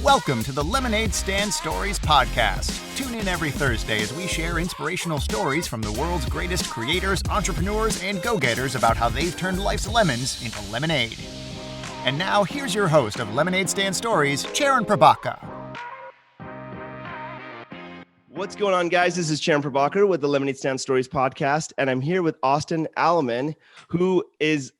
Welcome to the Lemonade Stand Stories podcast. Tune in every Thursday as we share inspirational stories from the world's greatest creators, entrepreneurs, and go-getters about how they've turned life's lemons into lemonade. And now, here's your host of Lemonade Stand Stories, Charan Prabhakar. What's going on, guys? This is Charan Prabhakar with the Lemonade Stand Stories podcast, and I'm here with Reed Alleman, who is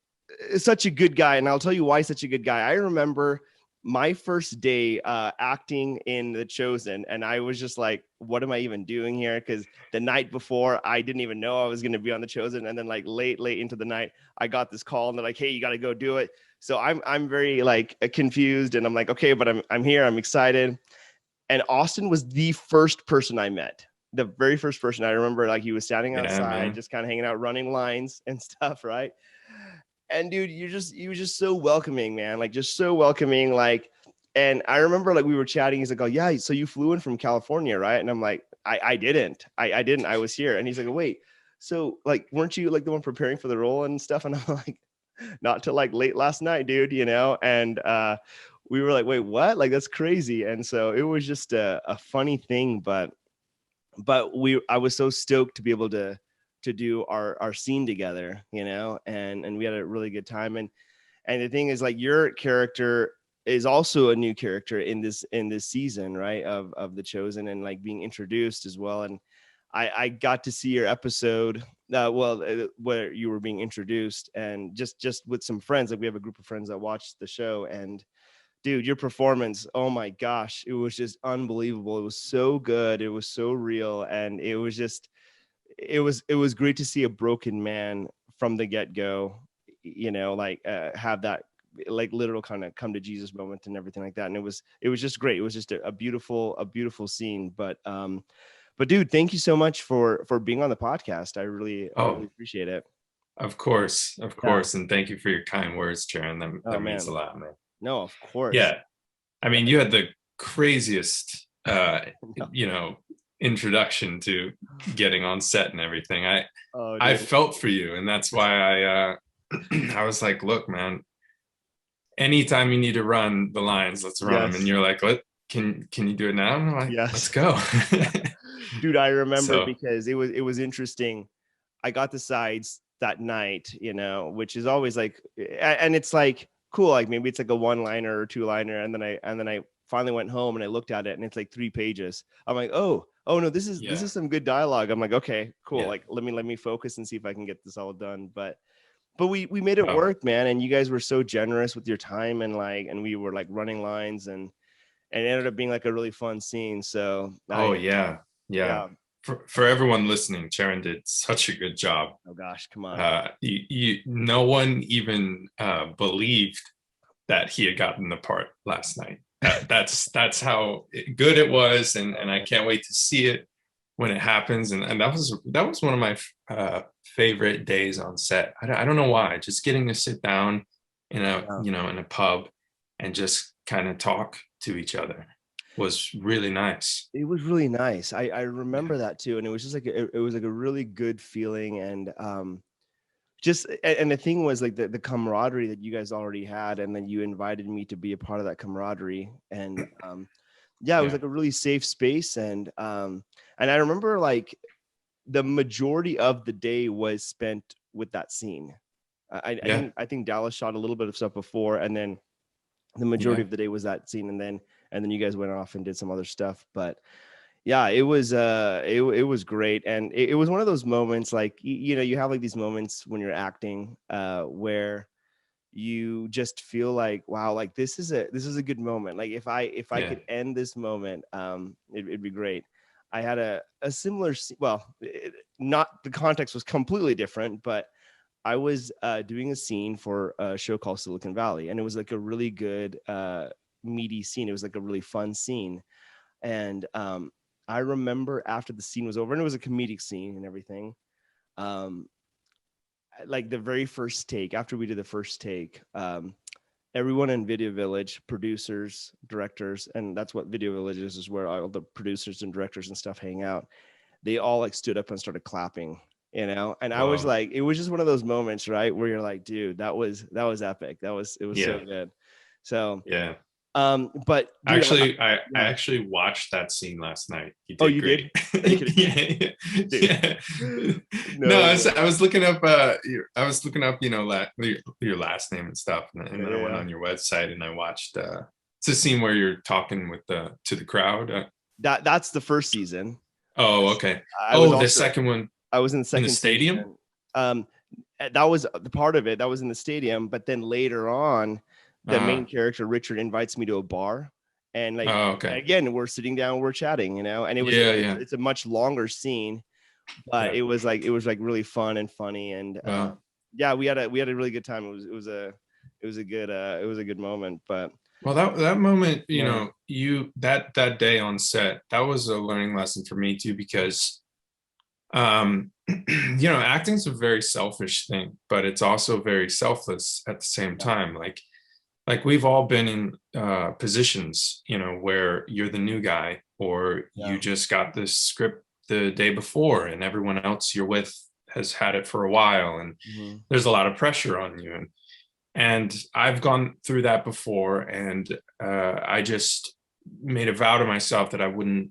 such a good guy, and I'll tell you why he's such a good guy. I remember my first day acting in The Chosen, and I was just like, what am I even doing here? Because the night before, I didn't even know I was going to be on The Chosen, and then like late into the night, I got this call, and they're like, hey, you got to go do it. So I'm very like confused, and I'm like, okay, but I'm here, I'm excited. And Austin was the first person I met. The very first person I remember, like he was standing outside, just kind of hanging out, running lines and stuff, right? And dude, you were just so welcoming, man. Like just so welcoming. Like, and I remember like we were chatting. He's like, oh yeah, so you flew in from California, right? And I'm like, I didn't. I didn't. I was here. And he's like, oh, wait, so like, weren't you like the one preparing for the role and stuff? And I'm like, not till like late last night, dude, you know? And we were like, wait, what? Like, that's crazy. And so it was just a funny thing, but I was so stoked to be able to do our scene together, you know, and we had a really good time. And the thing is, like, your character is also a new character in this season, right, of The Chosen, and like being introduced as well. And I got to see your episode where you were being introduced, and just with some friends. Like, we have a group of friends that watched the show, and dude, your performance, oh my gosh, it was just unbelievable. It was so good, it was so real, and it was just it was great to see a broken man from the get-go, you know, like have that like literal kind of come to Jesus moment and everything like that. And it was just great. It was just a beautiful scene. But dude, thank you so much for being on the podcast. I really appreciate it. Of course. And thank you for your kind words, Charan. That means a lot, man. No, of course. Yeah. I mean, you had the craziest, introduction to getting on set and everything. I felt for you, and that's why I was like, look, man, anytime you need to run the lines, let's run them. And you're like, can you do it now? And I'm like, yes, let's go. Dude, I remember because it was interesting. I got the sides that night, you know, which is always like, and it's like cool, like maybe it's like a one-liner or two-liner, and then I finally went home and I looked at it, and it's like 3 pages. I'm like, oh no, this is some good dialogue. I'm like, okay, cool. Yeah. Like let me focus and see if I can get this all done. But we made it work, man. And you guys were so generous with your time, and we were like running lines, and it ended up being like a really fun scene. So yeah. For everyone listening, Charan did such a good job. Oh gosh, come on. No one even believed that he had gotten the part last night. That's how good it was, and I can't wait to see it when it happens. And that was one of my favorite days on set. I don't know why. Just getting to sit down in a pub and just kind of talk to each other was really nice. It was really nice. I remember that too, and it was just like it was like a really good feeling. And and the thing was like the camaraderie that you guys already had, and then you invited me to be a part of that camaraderie. And it was like a really safe space. And I remember like the majority of the day was spent with that scene. I think Dallas shot a little bit of stuff before, and then the majority of the day was that scene, and then you guys went off and did some other stuff. But yeah, it was it was great. And it was one of those moments, like, you know, you have like these moments when you're acting where you just feel like, wow, like this is a good moment. Like if I could end this moment, it'd be great. I had a similar, not the context was completely different, but I was doing a scene for a show called Silicon Valley, and it was like a really good meaty scene. It was like a really fun scene. And I remember after the scene was over, and it was a comedic scene and everything, like the very first take, after we did the first take, everyone in Video Village, producers, directors, and that's what Video Village is where all the producers and directors and stuff hang out. They all like stood up and started clapping, you know? And I was like, it was just one of those moments, right, where you're like, dude, that was epic. It was so good. So But dude, Actually, I yeah. actually watched that scene last night. You Oh, did you did? great. Are you kidding? Yeah, Dude. yeah. No, No way. I was looking up I was looking up, your last name and stuff, and then I went Yeah. on your website and I watched it's a scene where you're talking with the to the crowd. That's the first season. Oh, okay. I was Oh, the also second one I was in the in the second stadium? season. That was the part of it. That was in the stadium. But then later on, the Uh, main character Richard invites me to a bar, and like oh, okay. again, we're sitting down, we're chatting, and Yeah, yeah. it's a much longer scene, but Yeah. it was like really fun and funny, and Wow. yeah, we had a really good time. It was a good moment, but Well, that moment, yeah, that day on set, that was a learning lesson for me too, because acting's a very selfish thing, but it's also very selfless at the same yeah, time. Like we've all been in positions, where you're the new guy, or you yeah, just got this script the day before and everyone else you're with has had it for a while, and mhm, there's a lot of pressure on you. And I've gone through that before, and I just made a vow to myself that I wouldn't,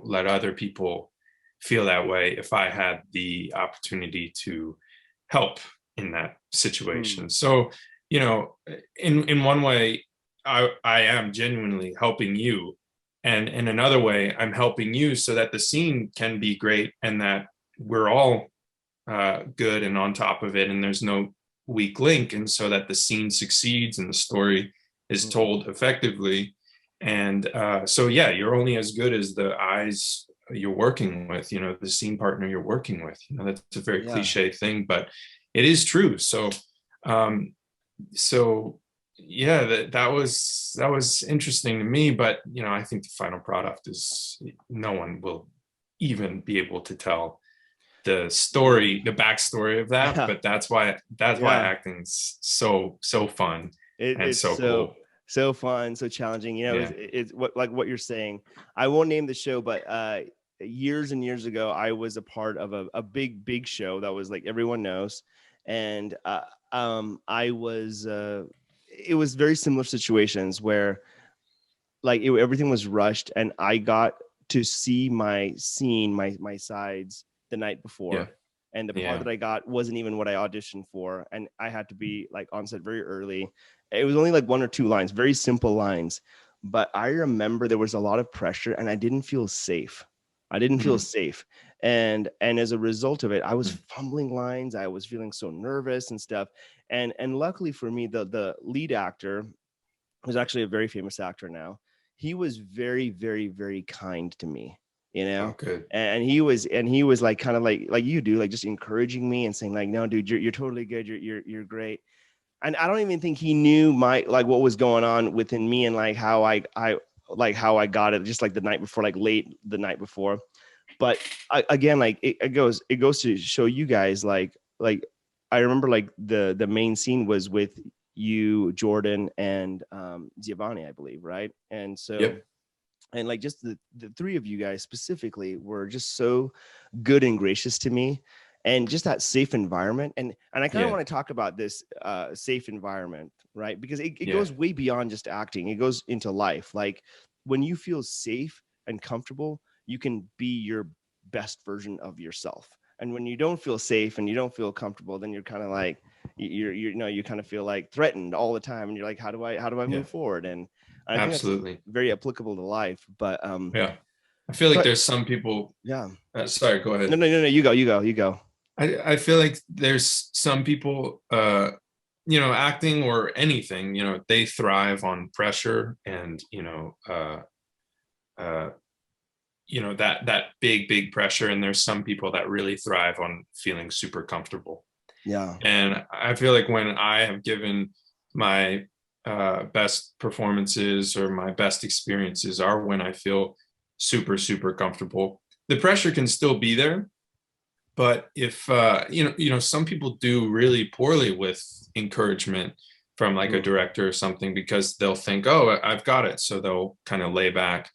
let other people feel that way if I had the opportunity to help in that mm, situation. So, in one way, I am genuinely helping you, and in another way, I'm helping you so that the scene can be great and that we're all good and on top of it, and there's no weak link, and so that the scene succeeds and the story is mhm, told effectively. And so yeah, you're only as good as the eyes you're working with, the scene partner you're working with. That's a very yeah. cliche thing, but it is true. Um so yeah, that was interesting to me, but I think the final product is, no one will even be able to tell the backstory of that. Yeah, But that's why yeah. acting's so fun and It's so cool. so fun, so challenging. Yeah, It's what you're saying. I won't name the show, but years and years ago, I was a part of a big show that was like everyone knows, and I was. It was very similar situations where like everything was rushed, and I got to see my scene, my sides the night yeah, before, and the part yeah. that I got wasn't even what I auditioned for, and I had to be like on set very early. It was only like one or two lines, very simple lines, but I remember there was a lot of pressure, and I didn't feel safe. I didn't feel Mm, safe, and as a result of it, I was mm, fumbling lines. I was feeling so nervous and stuff, and luckily for me, the lead actor, who's actually a very famous actor now, he was very, very, very kind to me, you know. oh, good. And he was like kind of like you do, like just encouraging me and saying like, no, dude, you're totally good. You're great. And I don't even think he knew my like what was going on within me and like how I like how I got it just like the night before, like late the night before. But again, like it goes to show you guys like I remember like the main scene was with you, Jordan, and Giovanni, I believe, right? And so Yep. and like just the three of you guys specifically were just so good and gracious to me, and just that safe environment. And I kind of Yeah, want to talk about this safe environment, right? Because it yeah. goes way beyond just acting. It goes into life. Like when you feel safe and comfortable, you can be your best version of yourself. And when you don't feel safe and you don't feel comfortable, then you're kind of like you kind of feel like threatened all the time, and you're like, how do I Yeah, move forward? And I think that's absolutely. very applicable to life. But Yeah, I feel like so there's some people. yeah. Sorry, go No, ahead. no, no, no. You go. I feel like there's some people, acting or anything, they thrive on pressure, and uh, that big pressure. And there's some people that really thrive on feeling super comfortable. Yeah. And I feel like when I have given my best performances or my best experiences are when I feel super comfortable. The pressure can still be there, but if some people do really poorly with encouragement from like a Mm, director or something, because they'll think, oh, I've got it, so they'll kind of lay back.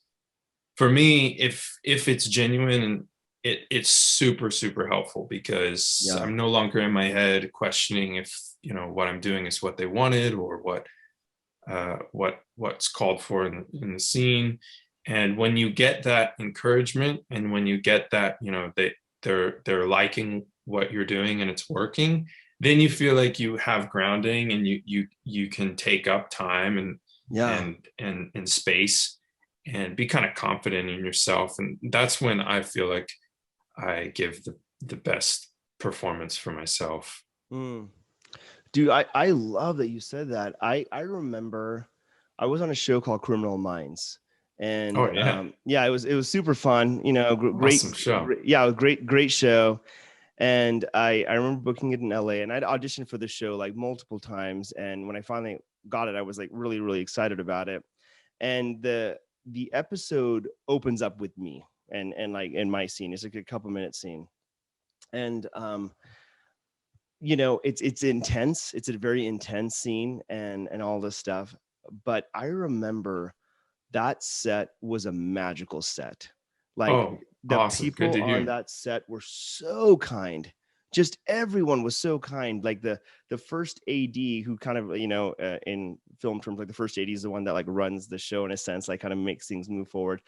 For me, if it's genuine, it's super helpful, because yeah. I'm no longer in my head questioning if what I'm doing is what they wanted, or what what's called for in the scene. And when you get that encouragement, and when you get that, they're liking what you're doing and it's working, then you feel like you have grounding, and you can take up time and space, and be kind of confident in yourself. And that's when I feel like I give the best performance for myself. Mm. Dude, I love that you said that. I remember I was on a show called Criminal Minds, and Oh yeah. yeah, it was super fun. Awesome show. Yeah, great show. And I remember booking it in LA, and I'd auditioned for the show like multiple times. And when I finally got it, I was like really, really excited about it. And the episode opens up with me and like in my scene. It's like a couple minute scene. And it's intense. It's a very intense scene and all this stuff. But I remember that set was a magical set. Like Oh, the awesome. Good people to on hear. that set were so kind. Just everyone was so kind. Like the first AD, who kind of, in film terms, like the first AD is the one that like runs the show in a sense, like kind of makes things move forward.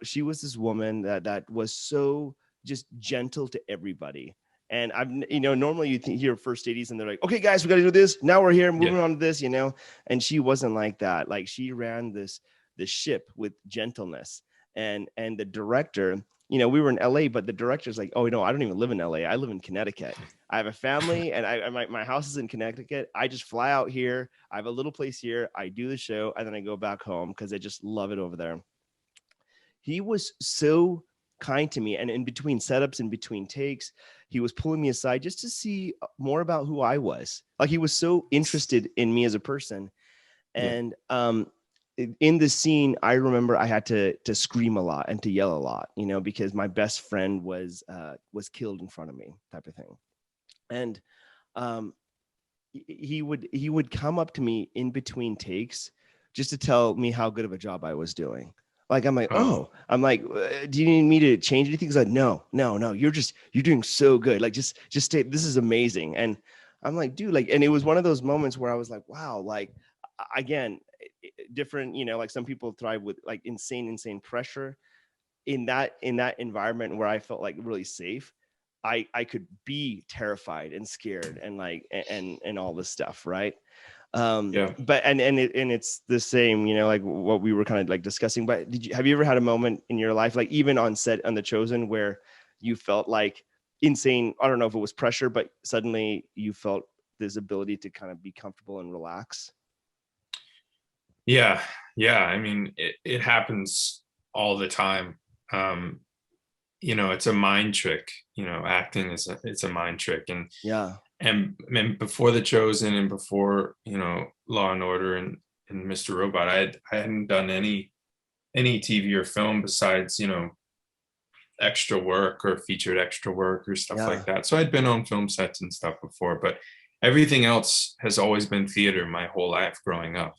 She was this woman that was so just gentle to everybody. And normally you hear first ADs and they're like, okay, guys, we got to do this. Now we're here, moving Yeah. on to this, and she wasn't like that. Like she ran the ship with gentleness. And the director, we were in LA, but the director's like, oh, no, I don't even live in LA. I live in Connecticut. I have a family, and my house is in Connecticut. I just fly out here. I have a little place here. I do the show, and then I go back home because I just love it over there. He was so kind to me, and in between setups, in between takes, he was pulling me aside just to see more about who I was. Like he was so interested in me as a person. Yeah. And in the scene, I remember I had to scream a lot and to yell a lot, because my best friend was killed in front of me, type of thing. And um, he would come up to me in between takes just to tell me how good of a job I was doing. Like, I'm like, Oh, I'm like, do you need me to change anything? He's like, no, you're doing so good. Like, just stay. This is amazing. And I'm like, dude, like, and it was one of those moments where I was like, wow, like, again, different, like some people thrive with like insane pressure. In that environment where I felt like really safe, I could be terrified and scared and like, and all this stuff. Right. yeah. But it's the same, like what we were kind of like discussing. But have you ever had a moment in your life, like even on set on The Chosen, where you felt like insane, I don't know if it was pressure, but suddenly you felt this ability to kind of be comfortable and relax? Yeah. Yeah. I mean, it happens all the time. It's a mind trick. Acting it's a mind trick. Yeah. And before The Chosen, and before, Law and Order and Mr. Robot, I hadn't done any TV or film besides, extra work or featured extra work or stuff like that. So I'd been on film sets and stuff before, but everything else has always been theater my whole life growing up.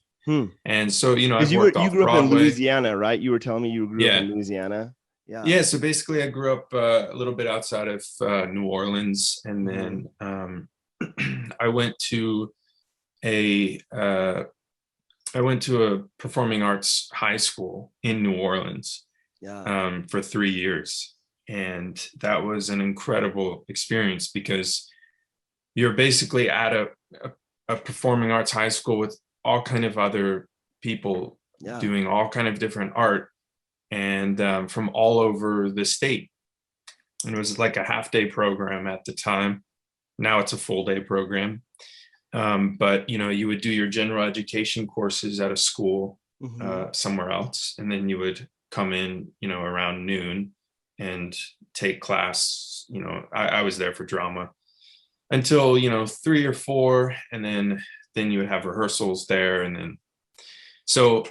And so, I've worked you off grew up in Broadway. Louisiana, right? You were telling me you grew up Yeah. in Louisiana. Yeah. Yeah. So basically I grew up a little bit outside of New Orleans. And then I went to a performing arts high school in New Orleans for 3 years. And that was an incredible experience because you're basically at a performing arts high school with all kind of other people doing all kind of different art, and from all over the state. And it was like a half-day program at the time. Now it's a full-day program. But you would do your general education courses at a school somewhere else, and then you would come in around noon and take class. I was there for drama until 3 or 4, and then you would have rehearsals there. And then so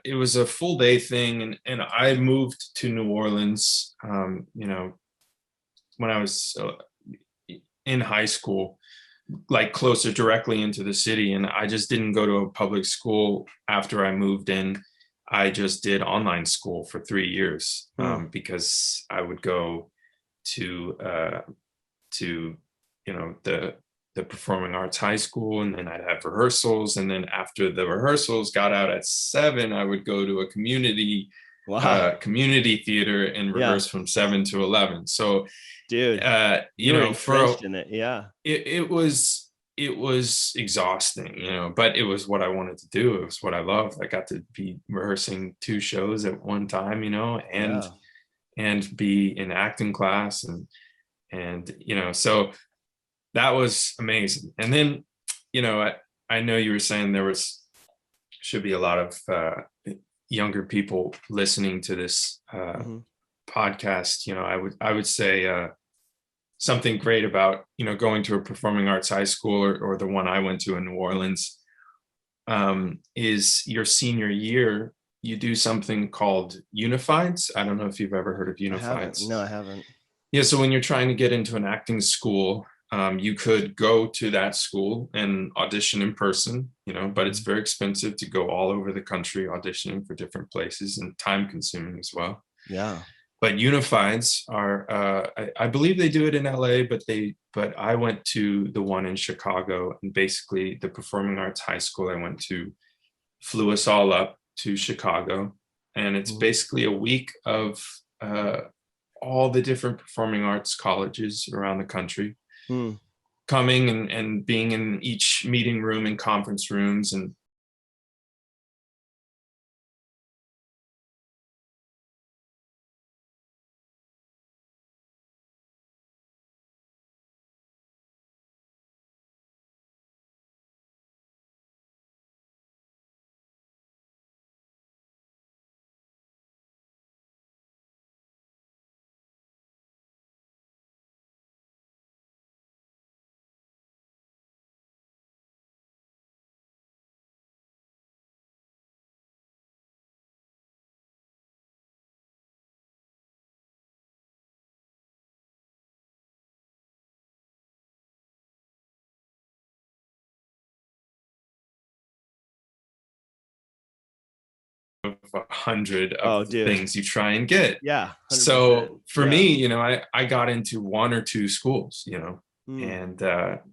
it was a full day thing. And I moved to New Orleans when I was in high school, like closer directly into the city. And I just didn't go to a public school after I moved in. I just did online school for 3 years because I would go to the the performing arts high school, and then I'd have rehearsals. And then after the rehearsals, got out at 7, I would go to a community theater and rehearse from 7 to 11. So, dude, you know, in it. Yeah. It was exhausting, you know, but it was what I wanted to do. It was what I loved. I got to be rehearsing 2 shows at one time, you know, and be in acting class and, you know, so that was amazing. And then, you know, I know you were saying should be a lot of younger people listening to this podcast. You know, I would say something great about, you know, going to a performing arts high school or the one I went to in New Orleans is your senior year, you do something called Unifieds. I don't know if you've ever heard of Unifieds. No, I haven't. Yeah, so when you're trying to get into an acting school, you could go to that school and audition in person, you know, but it's very expensive to go all over the country auditioning for different places and time consuming as well. Yeah. But Unifieds are, I believe they do it in LA, but I went to the one in Chicago, and basically the performing arts high school I went to flew us all up to Chicago. And it's basically a week of all the different performing arts colleges around the country coming and being in each meeting room and conference rooms and of 100 of the things you try and get. Yeah. 100%. So for me, you know, I got into 1 or 2 schools, you know, and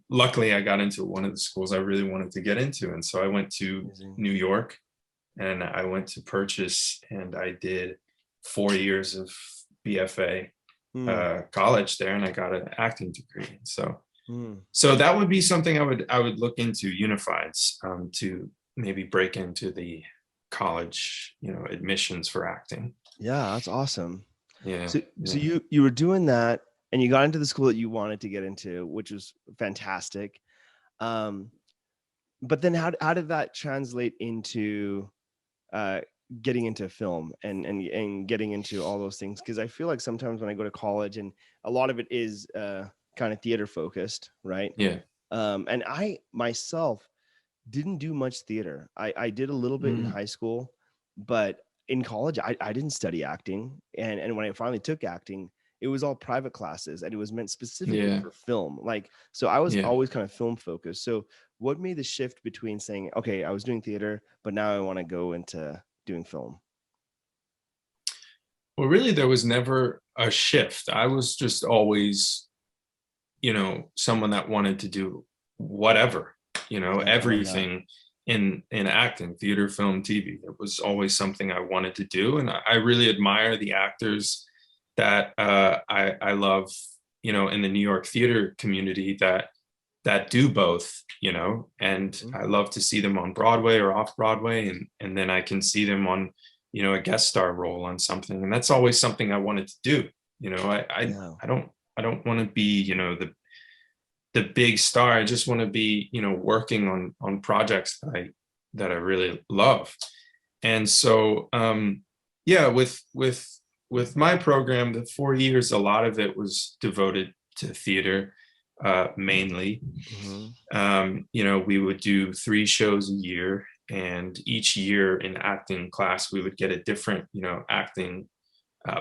luckily I got into one of the schools I really wanted to get into. And so I went to New York and I went to Purchase and I did 4 years of BFA college there, and I got an acting degree. So that would be something I would look into, Unifieds, to maybe break into the college, you know, admissions for acting. Yeah, that's awesome. Yeah. So you were doing that and you got into the school that you wanted to get into, which was fantastic. But then how did that translate into getting into film and getting into all those things? Because I feel like sometimes when I go to college, and a lot of it is kind of theater focused, right? Yeah. And I myself didn't do much theater. I did a little bit in high school, but in college, I didn't study acting. And when I finally took acting, it was all private classes and it was meant specifically for film. Like, so I was always kind of film focused. So what made the shift between saying, okay, I was doing theater, but now I want to go into doing film? Well, really, there was never a shift. I was just always, you know, someone that wanted to do whatever, you know, everything in acting, theater, film, TV. It was always something I wanted to do. And I really admire the actors that I love, you know, in the New York theater community that do both, you know, and I love to see them on Broadway or off Broadway. And then I can see them on, you know, a guest star role on something. And that's always something I wanted to do. You know, I don't want to be, you know, the big star. I just want to be, you know, working on projects that I really love. And so, with my program, the 4 years, a lot of it was devoted to theater, mainly. You know, we would do 3 shows a year, and each year in acting class, we would get a different, you know, acting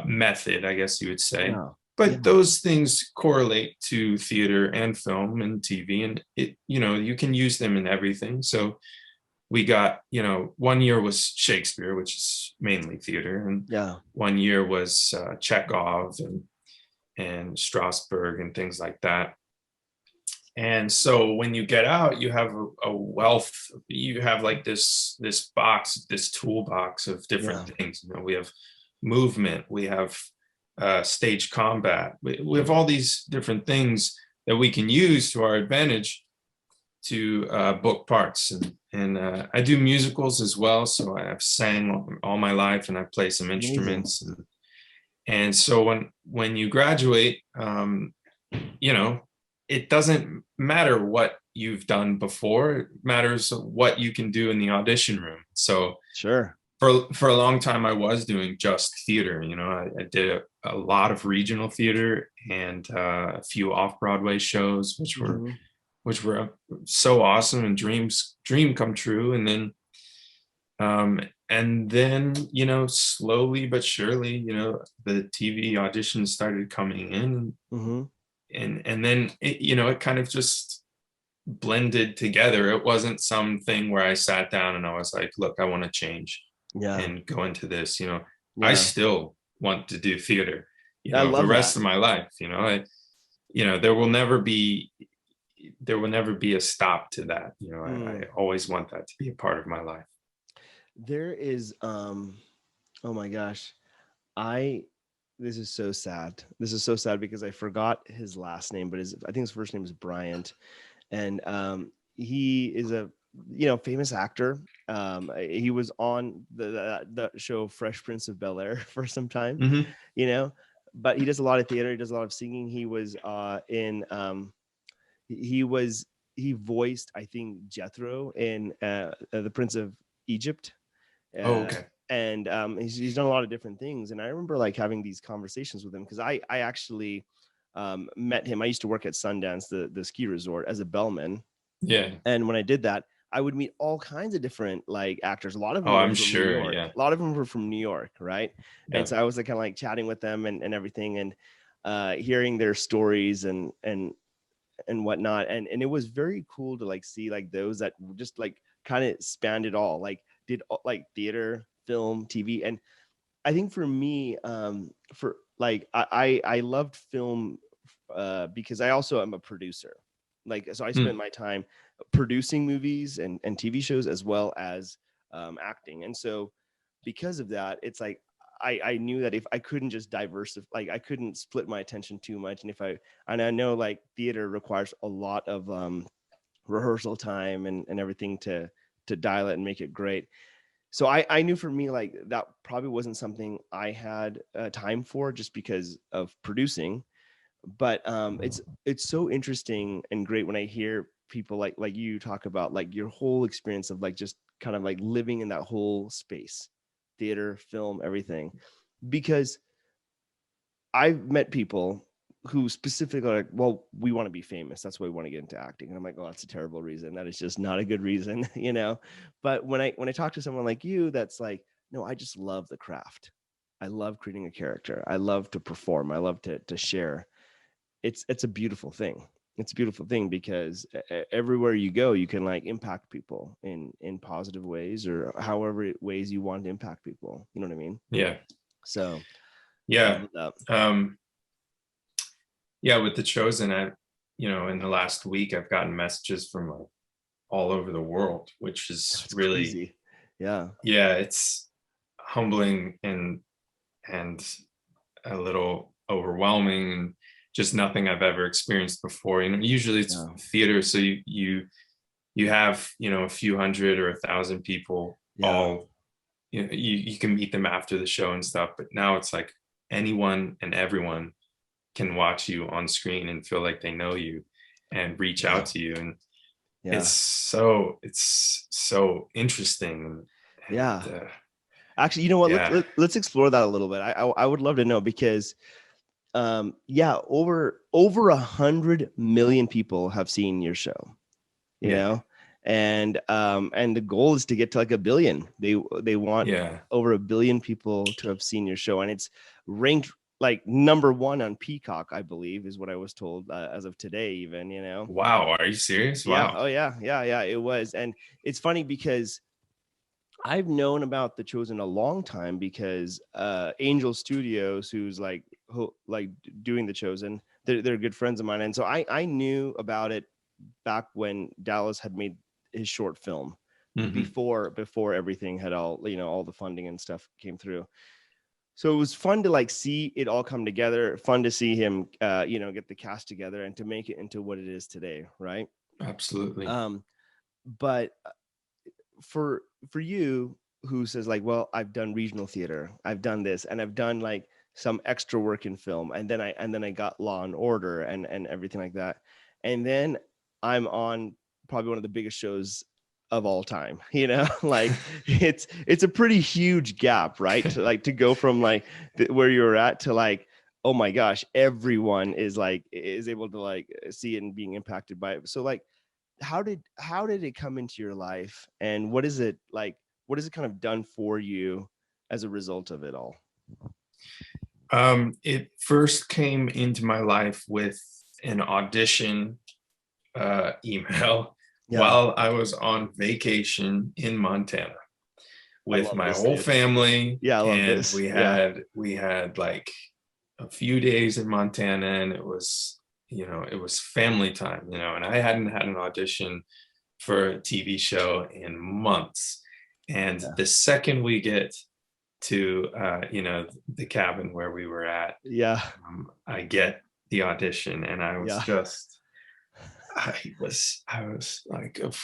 method, I guess you would say. But those things correlate to theater and film and TV, and it, you know, you can use them in everything. So we got, you know, 1 year was Shakespeare, which is mainly theater, and 1 year was Chekhov and Strasberg and things like that. And so when you get out, you have a wealth, you have like this toolbox of different things. You know, we have movement, we have stage combat, we have all these different things that we can use to our advantage to book parts. And I do musicals as well. So I've sang all my life and I play some instruments. And so when you graduate, you know, it doesn't matter what you've done before. It matters what you can do in the audition room. So sure. For a long time, I was doing just theater. You know, I did a lot of regional theater and a few off-Broadway shows, which were so awesome and dream come true. And then, you know, slowly but surely, you know, the TV auditions started coming in. And then it, you know, it kind of just blended together. It wasn't something where I sat down and I was like, look, I want to change and go into this. You know, I still want to do theater, you know, the rest of my life. You know, there will never be a stop to that. You know, I always want that to be a part of my life. There is oh my gosh, this is so sad. This is so sad because I forgot his last name, but I think his first name is Bryant. And he is a, you know, famous actor. He was on the show Fresh Prince of Bel-Air for some time, you know, but he does a lot of theater. He does a lot of singing. He was he voiced, I think, Jethro in The Prince of Egypt. Okay. And he's done a lot of different things. And I remember like having these conversations with him because I actually met him. I used to work at Sundance, the ski resort, as a bellman. Yeah. And when I did that, I would meet all kinds of different like actors. A lot of them I'm were from sure, New York. yeah. A lot of them were from New York, right? Yeah. And so I was like kind of like chatting with them and everything, and hearing their stories and whatnot. And it was very cool to like see like those that just like kind of spanned it all, like did like theater, film, TV. And I think for me, for like I loved film because I also am a producer. Like, so I spent my time producing movies and TV shows as well as acting. And so because of that, it's like I knew that if I couldn't just diversify, like I couldn't split my attention too much. And I know like theater requires a lot of rehearsal time and everything to dial it and make it great. So I knew for me, like that probably wasn't something I had time for just because of producing. But it's so interesting and great when I hear people like you talk about like your whole experience of like just kind of like living in that whole space, theater, film, everything. Because I've met people who specifically are like, well, we want to be famous. That's why we want to get into acting. And I'm like, oh, that's a terrible reason. That is just not a good reason, you know? But when I talk to someone like you, that's like, no, I just love the craft. I love creating a character. I love to perform. I love to share. It's a beautiful thing. It's a beautiful thing because everywhere you go, you can like impact people in positive ways or however ways you want to impact people. You know what I mean? Yeah. So yeah. Yeah, with The Chosen, you know, in the last week, I've gotten messages from like all over the world, which is that's really crazy. Yeah, it's humbling and a little overwhelming, and just nothing I've ever experienced before. You know, usually it's theater, so you have, you know, a few hundred or 1,000 people all, you know, you can meet them after the show and stuff, but now it's like anyone and everyone can watch you on screen and feel like they know you and reach out to you. And it's so interesting. Actually, you know what, let's explore that a little bit. I would love to know because over 100 million people have seen your show, you know, and the goal is to get to like 1 billion. They want over 1 billion people to have seen your show, and it's ranked like number 1 on Peacock, I believe, is what I was told as of today, even, you know. Wow, are you serious? Wow. Oh yeah, it was. And it's funny because I've known about The Chosen a long time because Angel Studios, who's like doing The Chosen, they're good friends of mine, and so I knew about it back when Dallas had made his short film Mhm. before everything had all, all the funding and stuff came through. So it was fun to like see it all come together, fun to see him, get the cast together and to make it into what it is today. Right. Absolutely. But for you, who says like, well, I've done regional theater, I've done this, and I've done like some extra work in film, and then I got Law and Order and everything like that, and then I'm on probably one of the biggest shows of all time, like it's a pretty huge gap, right? To go from like where you're at to like, oh my gosh, everyone is able to like see it and being impacted by it. So like, how did it come into your life, and what is it kind of done for you as a result of it all? It first came into my life with an audition email while I was on vacation in Montana with my whole family. Yeah, I love and this. we had like a few days in Montana, and it was family time, and I hadn't had an audition for a TV show in months. And the second we get to the cabin where we were at, I get the audition, and I was I was like, of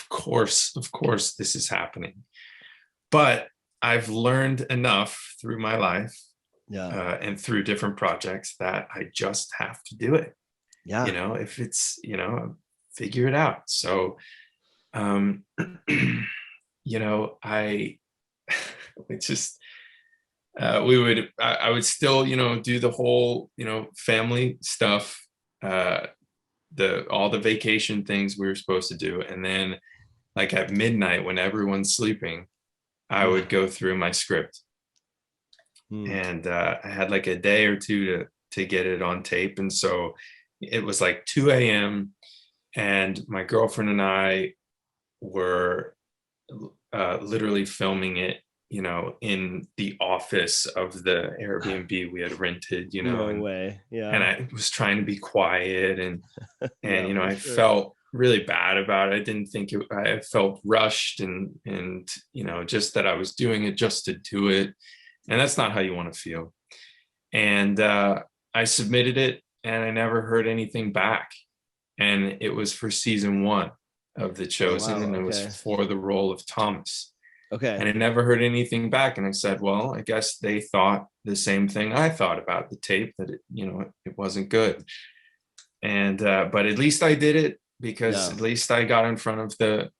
course this is happening. But I've learned enough through my life, and through different projects, that I just have to do it. If it's, figure it out. So I it's just I would still, do the whole, family stuff, all the vacation things we were supposed to do. And then like at midnight when everyone's sleeping, I would go through my script. And I had like a day or two to get it on tape. And so it was like 2 a.m. and my girlfriend and I were literally filming it, in the office of the Airbnb we had rented, No way. Yeah. And I was trying to be quiet, and I felt really bad about it. I didn't think I felt rushed, and just that I was doing it just to do it. And that's not how you want to feel. And I submitted it, and I never heard anything back. And it was for season 1 of The Chosen. And it was for the role of Thomas. Okay. And I never heard anything back. And I said, well, I guess they thought the same thing I thought about the tape, that it wasn't good. And but at least I did it, because at least I got in front of the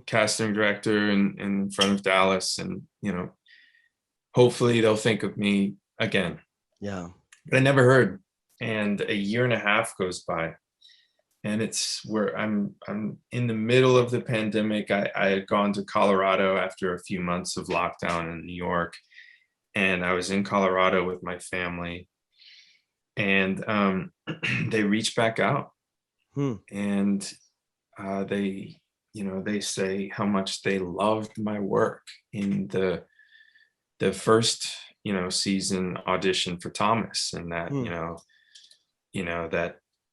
casting director and in front of Dallas, and hopefully they'll think of me again. Yeah. But I never heard. And a year and a half goes by. And it's where I'm in the middle of the pandemic. I had gone to Colorado after a few months of lockdown in New York. And I was in Colorado with my family. And they reached back out. And they say how much they loved my work in the first, season audition for Thomas. And that,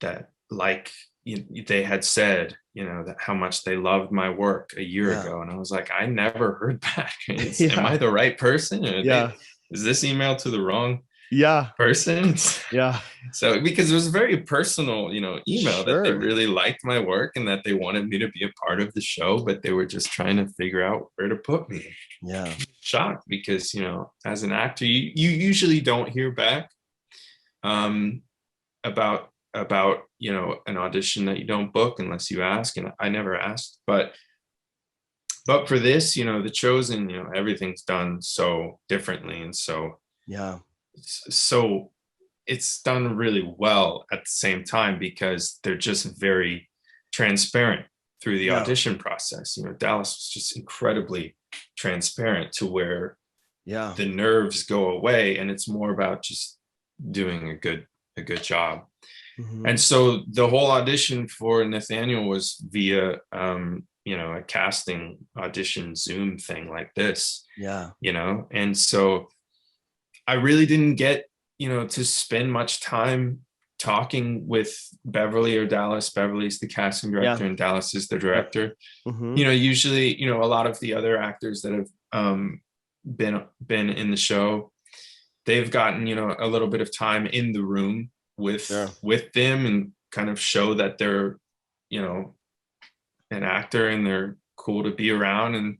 that like, they had said, that how much they loved my work a year ago. And I was like, I never heard back. Am I the right person? Is this email to the wrong person? So, because it was a very personal, email, that they really liked my work and that they wanted me to be a part of the show, but they were just trying to figure out where to put me. Shocked, because, as an actor, you usually don't hear back about an audition that you don't book unless you ask. And I never asked, but for this, The Chosen, everything's done so differently. And so it's done really well at the same time, because they're just very transparent through the audition process. Dallas was just incredibly transparent, to where the nerves go away, and it's more about just doing a good job. And so the whole audition for Nathanael was via a casting audition Zoom thing like this. And so I really didn't get to spend much time talking with Beverly or Dallas. Beverly's the casting director and Dallas is the director. Mm-hmm. You know, usually, you know, a lot of the other actors that have been in the show, they've gotten, you know, a little bit of time in the room with them and kind of show that they're, you know, an actor and they're cool to be around. And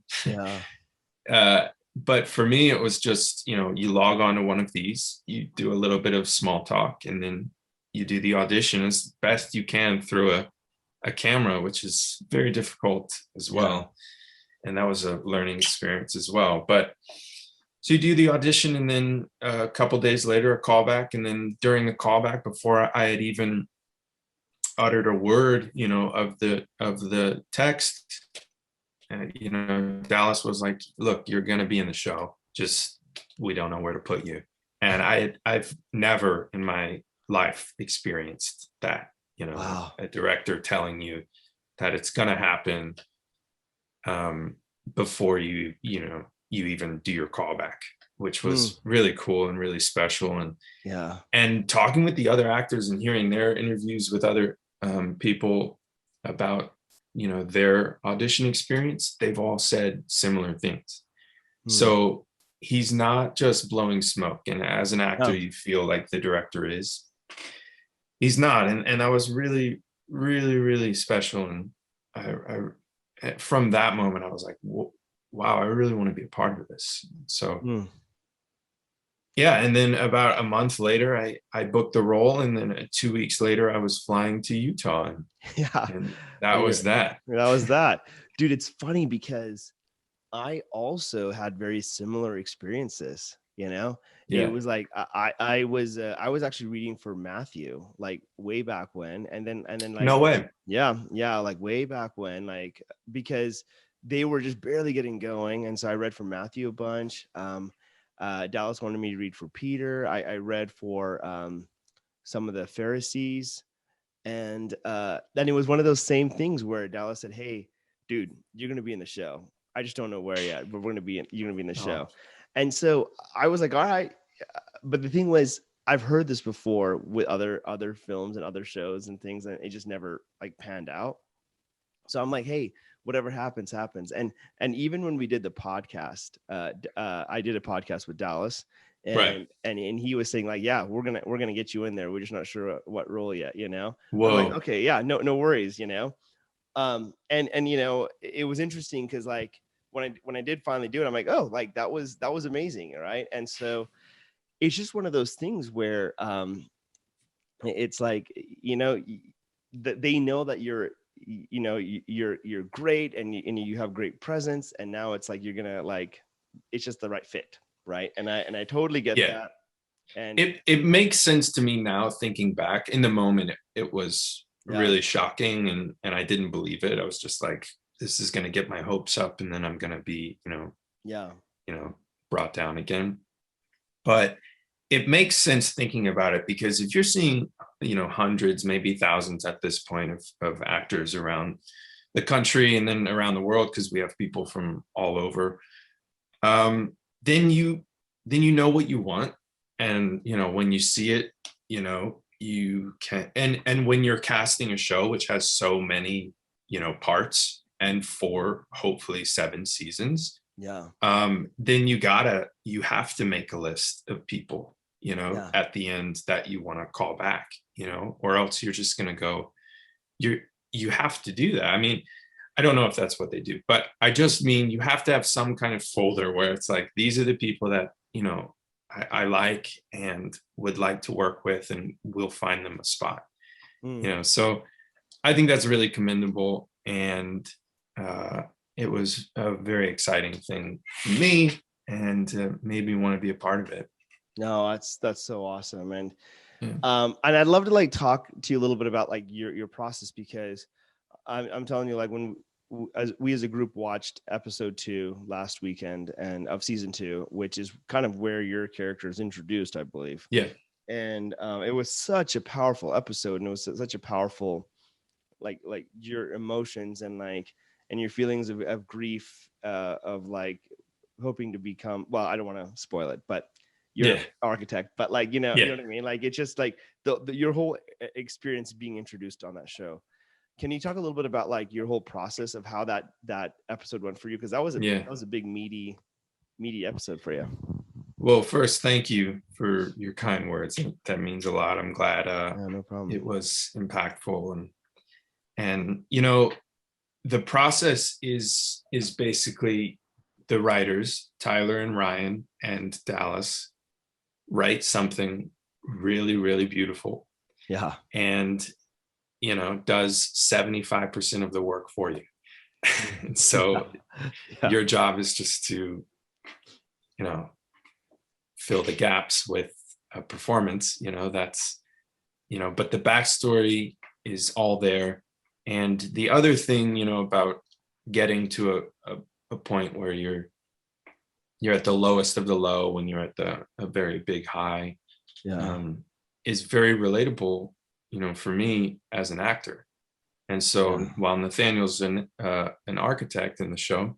but for me, it was just, you know, you log on to one of these, you do a little bit of small talk, and then you do the audition as best you can through a camera, which is very difficult as well. And that was a learning experience as well. But so you do the audition, and then a couple days later, a callback. And then during the callback, before I had even uttered a word, you know, of the text, you know, Dallas was like, look, you're going to be in the show. Just, we don't know where to put you. And I've never in my life experienced that, you know, a director telling you that it's going to happen before you even do your callback, which was really cool and really special. And talking with the other actors and hearing their interviews with other people about, you know, their audition experience, they've all said similar things. So he's not just blowing smoke. And as an actor, you feel like the director is. He's not. And that was really, really, really special. And I from that moment, I was like, wow, I really want to be a part of this. So yeah. And then about a month later, I booked the role. And then 2 weeks later, I was flying to Utah. And that was that. That was that. Dude, it's funny because I also had very similar experiences, you know. It was like I was actually reading for Matthew like way back when, and then like no way. Like way back when, like because they were just barely getting going, and so I read for Matthew a bunch. Dallas wanted me to read for Peter. I read for some of the Pharisees, and then it was one of those same things where Dallas said, "Hey, dude, you're gonna be in the show. I just don't know where yet, but you're gonna be in the show." And so I was like, all right. But the thing was, I've heard this before with other films and other shows and things, and it just never like panned out. So I'm like, hey, whatever happens, happens. And even when we did the podcast, I did a podcast with Dallas, and he was saying like, yeah, we're gonna get you in there. We're just not sure what role yet, you know. Whoa. I'm like, okay, yeah, no worries, you know. And you know, it was interesting because like when I did finally do it, I'm like, oh, like that was amazing, right? And so it's just one of those things where it's like, you know, that they know that you're great, and you have great presence, and now it's like you're gonna like, it's just the right fit, right? And I totally get that. And it makes sense to me now, thinking back. In the moment, it was really shocking, and I didn't believe it. I was just like, this is going to get my hopes up, and then I'm going to be, brought down again. But it makes sense thinking about it, because if you're seeing, hundreds, maybe thousands at this point of actors around the country and then around the world, because we have people from all over, then you know what you want. And, when you see it, you can, and when you're casting a show, which has so many, parts, and for hopefully 7 seasons, then you have to make a list of people, at the end that you want to call back, or else you're just going to go, you have to do that. I mean, I don't know if that's what they do, but I just mean you have to have some kind of folder where it's like, these are the people that, I like and would like to work with, and we'll find them a spot. So I think that's really commendable, and it was a very exciting thing for me, and made me want to be a part of it. No, that's so awesome. And and I'd love to like talk to you a little bit about like your process, because I'm telling you, like when we as a group watched episode 2 last weekend and of season 2, which is kind of where your character is introduced, I believe. And it was such a powerful episode, and it was such a powerful like your emotions and your feelings of grief, of like hoping to become, well, I don't want to spoil it, but you're Yeah. an architect, but like, you know what I mean? Like, it's just like your whole experience being introduced on that show. Can you talk a little bit about like your whole process of how that episode went for you? Because that was a big meaty episode for you. Well, first, thank you for your kind words. That means a lot. I'm glad No problem. it was impactful. And you know, the process is basically the writers, Tyler and Ryan and Dallas, write something really, really beautiful. Yeah. And, you know, does 75% of the work for you. And so your job is just to, you know, fill the gaps with a performance, you know, that's, you know, but the backstory is all there. And the other thing, you know, about getting to a point where you're at the lowest of the low when you're at a very big high, is very relatable, you know, for me as an actor. And so while Nathaniel's an architect in the show,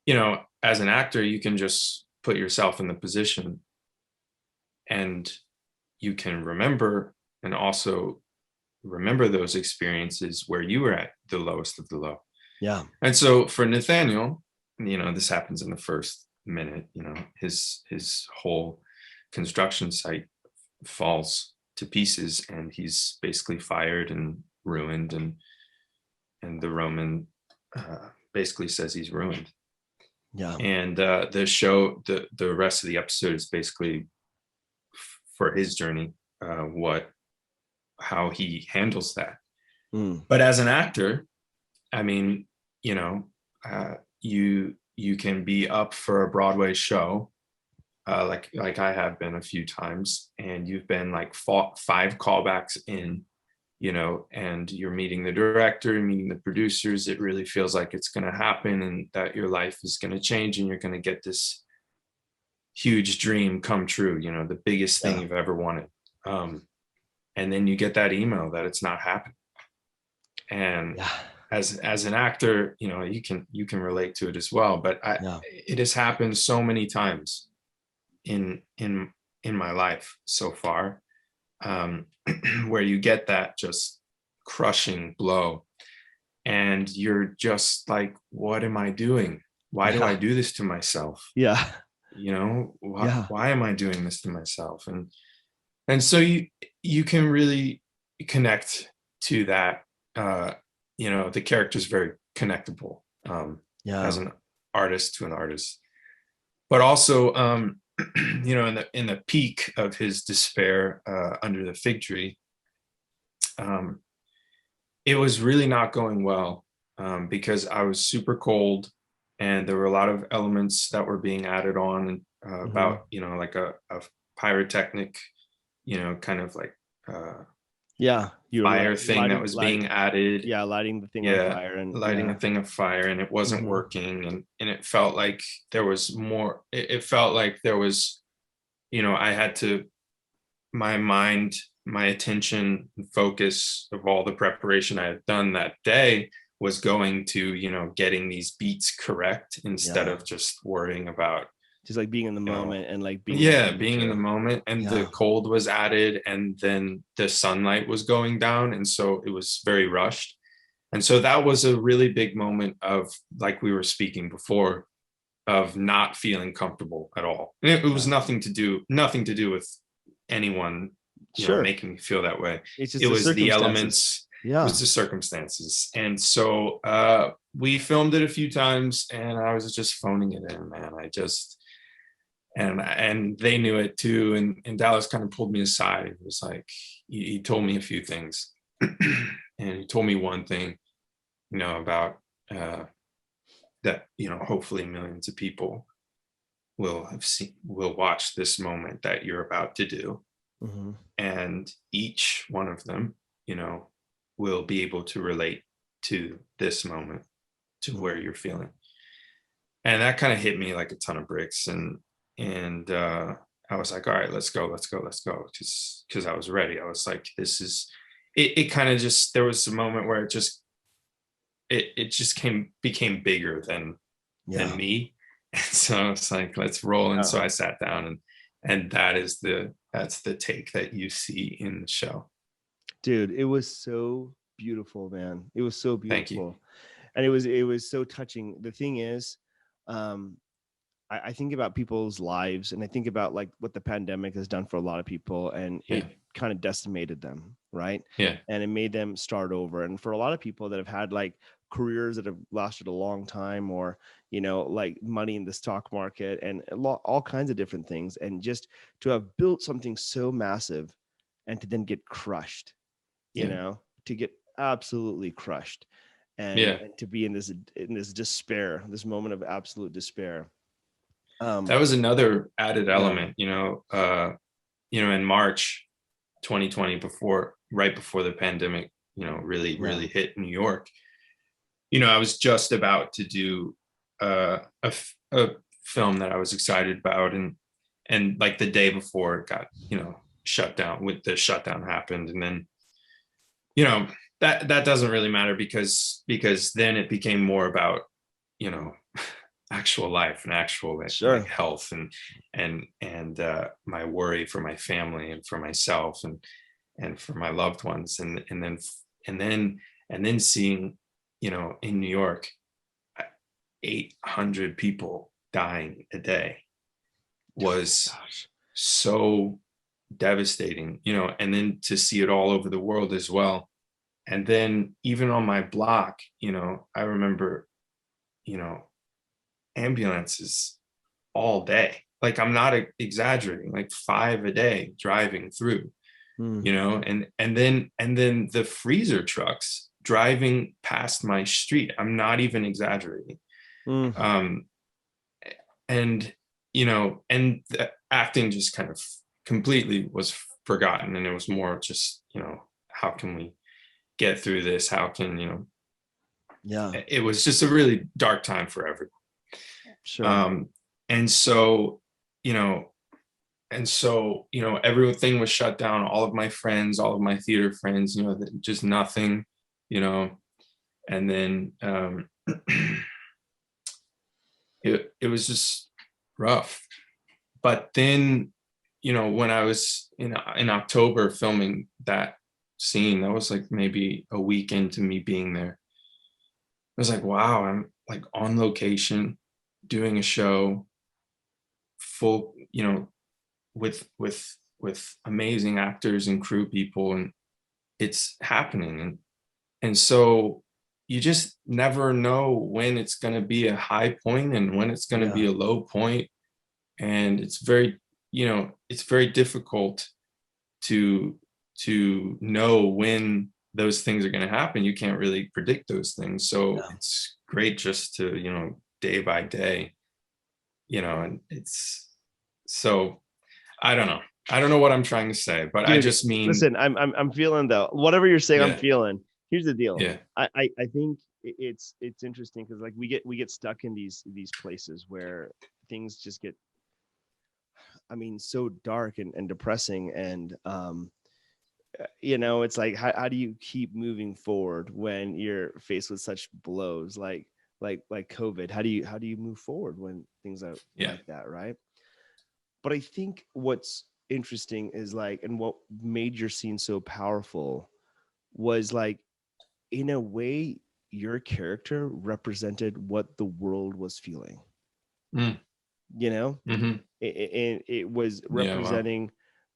you know, as an actor, you can just put yourself in the position and you can remember, and also remember those experiences where you were at the lowest of the low. Yeah. And so for Nathaniel, you know, this happens in the first minute, you know, his whole construction site falls to pieces and he's basically fired and ruined, and the Roman basically says he's ruined. Yeah. And the show, the rest of the episode is basically for his journey, how he handles that. But as an actor, I mean, you know, you can be up for a Broadway show, like I have been a few times, and you've been like 5 callbacks in, you know, and you're meeting the director, meeting the producers. It really feels like it's going to happen and that your life is going to change and you're going to get this huge dream come true, you know, the biggest thing you've ever wanted. And then you get that email that it's not happening. And as an actor, you know, you can relate to it as well. But it has happened so many times in my life so far, where you get that just crushing blow and you're just like, what am I doing? Why do I do this to myself? Yeah. You know, why am I doing this to myself? And so you can really connect to that. You know, the character's very connectable, as an artist to an artist, but also, you know, in the peak of his despair, under the fig tree, it was really not going well, because I was super cold and there were a lot of elements that were being added on, about, you know, like a pyrotechnic, you know, kind of like, fire thing that was being added. Lighting the thing on fire and lighting a thing of fire, and it wasn't working, and it felt like there was more. It felt like there was, you know, I had to, my mind, my attention and focus of all the preparation I had done that day was going to, you know, getting these beats correct instead of just worrying about just like being in the moment, and like being in the moment. And the cold was added, and then the sunlight was going down, and so it was very rushed. And so that was a really big moment of, like we were speaking before, of not feeling comfortable at all. And it was nothing to do with anyone, you know, making me feel that way. It was the elements, it was the circumstances. And so we filmed it a few times, and I was just phoning it in, man. And they knew it too. And Dallas kind of pulled me aside. It was like, he told me a few things. And he told me one thing, you know, about that, you know, hopefully millions of people will watch this moment that you're about to do. And each one of them, you know, will be able to relate to this moment, to where you're feeling. And that kind of hit me like a ton of bricks. And I was like, all right, let's go. Because I was ready. I was like, this is it kind of just, there was a moment where it just became bigger than me. And so it's like, let's roll. And so Oh, I sat down, and that's the take that you see in the show. dude, it was so beautiful, man. It was so Thank you. beautiful. And it was so touching. The thing is, um, I think about people's lives, and I think about like what the pandemic has done for a lot of people, and Yeah. it kind of decimated them, right? Yeah. And it made them start over. And for a lot of people that have had like careers that have lasted a long time, or like money in the stock market and all kinds of different things, and just to have built something so massive and to then get crushed, Yeah. to get absolutely crushed, and Yeah. to be in this despair, this moment of absolute despair. That was another added Yeah. element, in March 2020, right before the pandemic, really, Yeah. really hit New York. I was just about to do a film that I was excited about, and like the day before it got, shut down. With the shutdown happened, and then, that doesn't really matter, because then it became more about, you know, actual life and actual Sure. like health, and my worry for my family and for myself, and for my loved ones, and then seeing, in New York, 800 people dying a day was so devastating, and then to see it all over the world as well. And then even on my block, I remember, ambulances all day. Like, I'm not exaggerating, like 5 a day driving through, Mm. and then the freezer trucks driving past my street. I'm not even exaggerating. Mm. Um, and and the acting just kind of completely was forgotten, and it was more just, how can we get through this? How can, Yeah. it was just a really dark time for everyone. Sure. And so, everything was shut down. All of my friends, all of my theater friends, just nothing, and then it was just rough. But then, when I was in October filming that scene, that was like maybe a week into me being there. I was like, wow, I'm like on location doing a show full, with amazing actors and crew people, and it's happening. And so you just never know when it's going to be a high point and when it's going to be Yeah. a low point. And it's very difficult to know when those things are going to happen. You can't really predict those things. So Yeah. it's great just to, day by day, and it's so, I don't know. I don't know what I'm trying to say, but I Dude, just mean, listen, I'm feeling though. Whatever you're saying, I'm yeah, feeling. Here's the deal. yeah, I think it's interesting because like we get stuck in these places where things just get, I mean, so dark and depressing. And it's like how do you keep moving forward when you're faced with such blows like COVID? How do you move forward when things are yeah, like that, right? But I think what's interesting is like, and what made your scene so powerful was like, in a way, your character represented what the world was feeling. mm, You know, mm-hmm. it was Yeah, wow, representing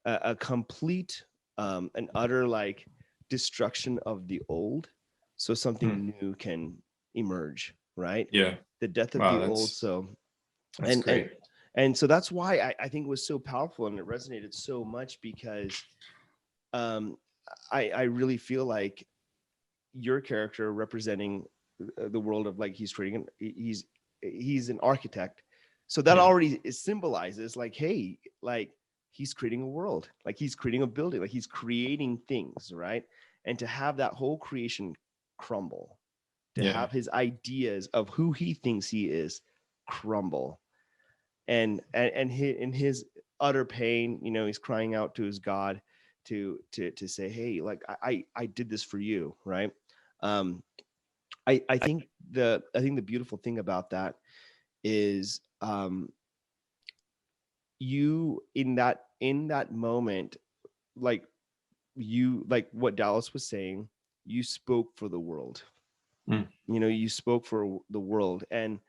a complete, an utter like destruction of the old, so mm, something new can emerge, right? yeah, The death of wow, the old. So that's and and great. and so that's why I think it was so powerful and it resonated so much because um I really feel like your character representing the world of like he's creating he's an architect, so that Yeah, already symbolizes like, hey, like he's creating a world, like he's creating a building, like he's creating things, right? And to have that whole creation crumble, to yeah, have his ideas of who he thinks he is crumble, and in his utter pain, he's crying out to his God to say, hey, like I did this for you, right? um I think the beautiful thing about that is you in that moment, like like what Dallas was saying, you spoke for the world. Mm. You spoke for the world, and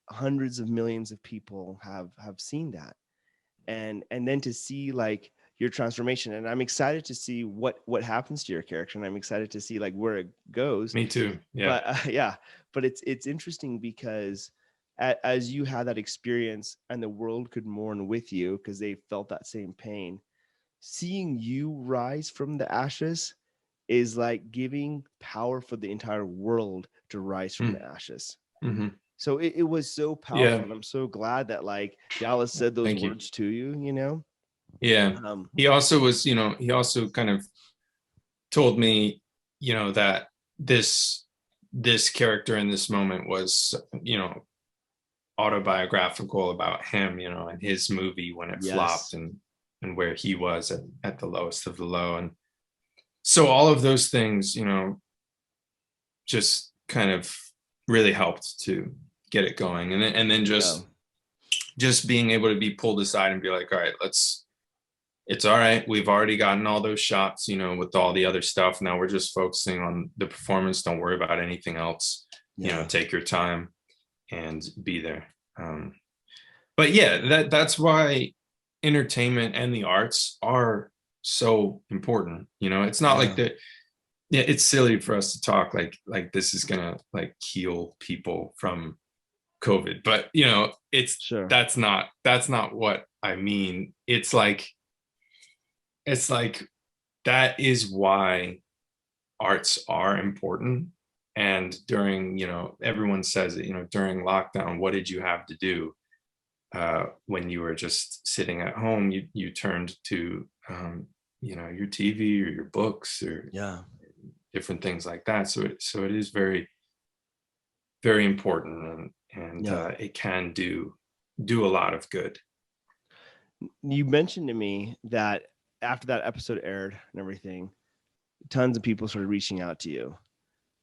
hundreds of millions of people have seen that, and then to see like your transformation. And I'm excited to see what happens to your character, and I'm excited to see like where it goes. Me too. Yeah. But yeah, but it's interesting because as you had that experience and the world could mourn with you because they felt that same pain, seeing you rise from the ashes is like giving power for the entire world to rise from the ashes. Mm-hmm. So it was so powerful. Yeah. And I'm so glad that like Dallas said those Thank you. words to you. Yeah. He also was, he also kind of told me, that this character in this moment was, autobiographical about him, and his movie when it flopped, and where he was at the lowest of the low. And so all of those things, just kind of really helped to get it going. And then just being able to be pulled aside and be like, all right, it's all right. We've already gotten all those shots, with all the other stuff. Now we're just focusing on the performance. Don't worry about anything else. Take your time and be there. But yeah, that's why entertainment and the arts are so important. It's not like that. Yeah, it's silly for us to talk like this is gonna like heal people from COVID, but that's not what I mean. It's like that is why arts are important. And during, everyone says it, during lockdown, what did you have to do? When you were just sitting at home, you turned to your TV or your books or different things like that. So it is very, very important, and it can do a lot of good. You mentioned to me that after that episode aired and everything, tons of people started reaching out to you,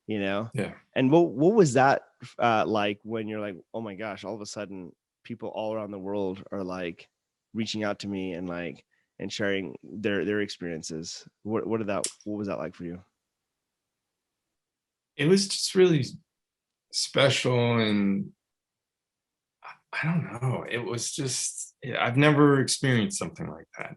Yeah. And what was that like when you're like, oh my gosh, all of a sudden people all around the world are like reaching out to me and like and sharing their experiences? What was that like for you? It was just really special, and I don't know. It was just, I've never experienced something like that.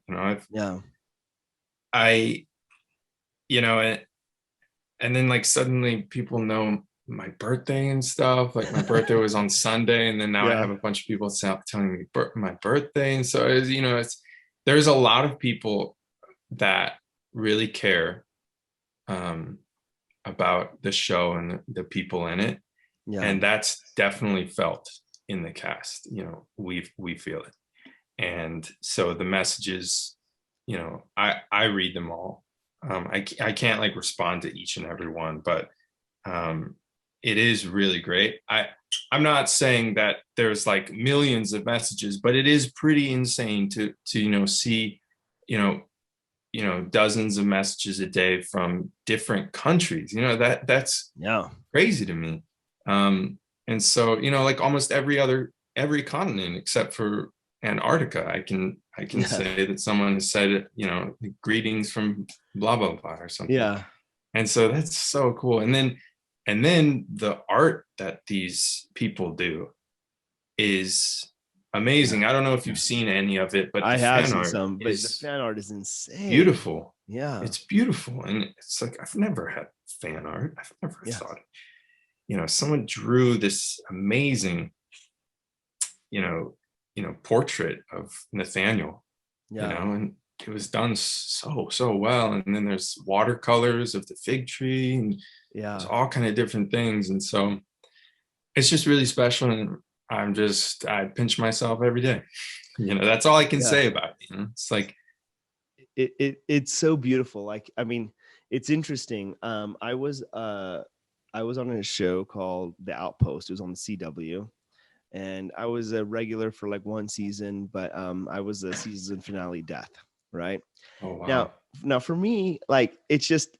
And then like suddenly people know my birthday and stuff. Like my birthday was on Sunday, and then now I have a bunch of people telling me my birthday. And so there's a lot of people that really care about the show and the people in it. And that's definitely felt in the cast. We feel it. And so the messages, I read them all. I can't like respond to each and every one, but it is really great. I'm not saying that there's like millions of messages, but it is pretty insane to see dozens of messages a day from different countries. That's crazy to me. And so like almost every continent except for Antarctica, I can say that someone has said greetings from blah blah blah or something. And so that's so cool. And then the art that these people do is amazing. I don't know if you've seen any of it, but I have seen some, but the fan art is insane. Beautiful. Yeah. It's beautiful. And it's like, I've never had fan art. I've never thought, someone drew this amazing, portrait of Nathanael, and it was done so well. And then there's watercolors of the fig tree, and there's all kind of different things. And so it's just really special. And I pinch myself every day. That's all I can say about it. It's like, it's so beautiful. Like, I mean, it's interesting. I was on a show called The Outpost. It was on the CW. And I was a regular for like one season, but I was the season finale death, right? Oh, wow. Now for me, like, it's just,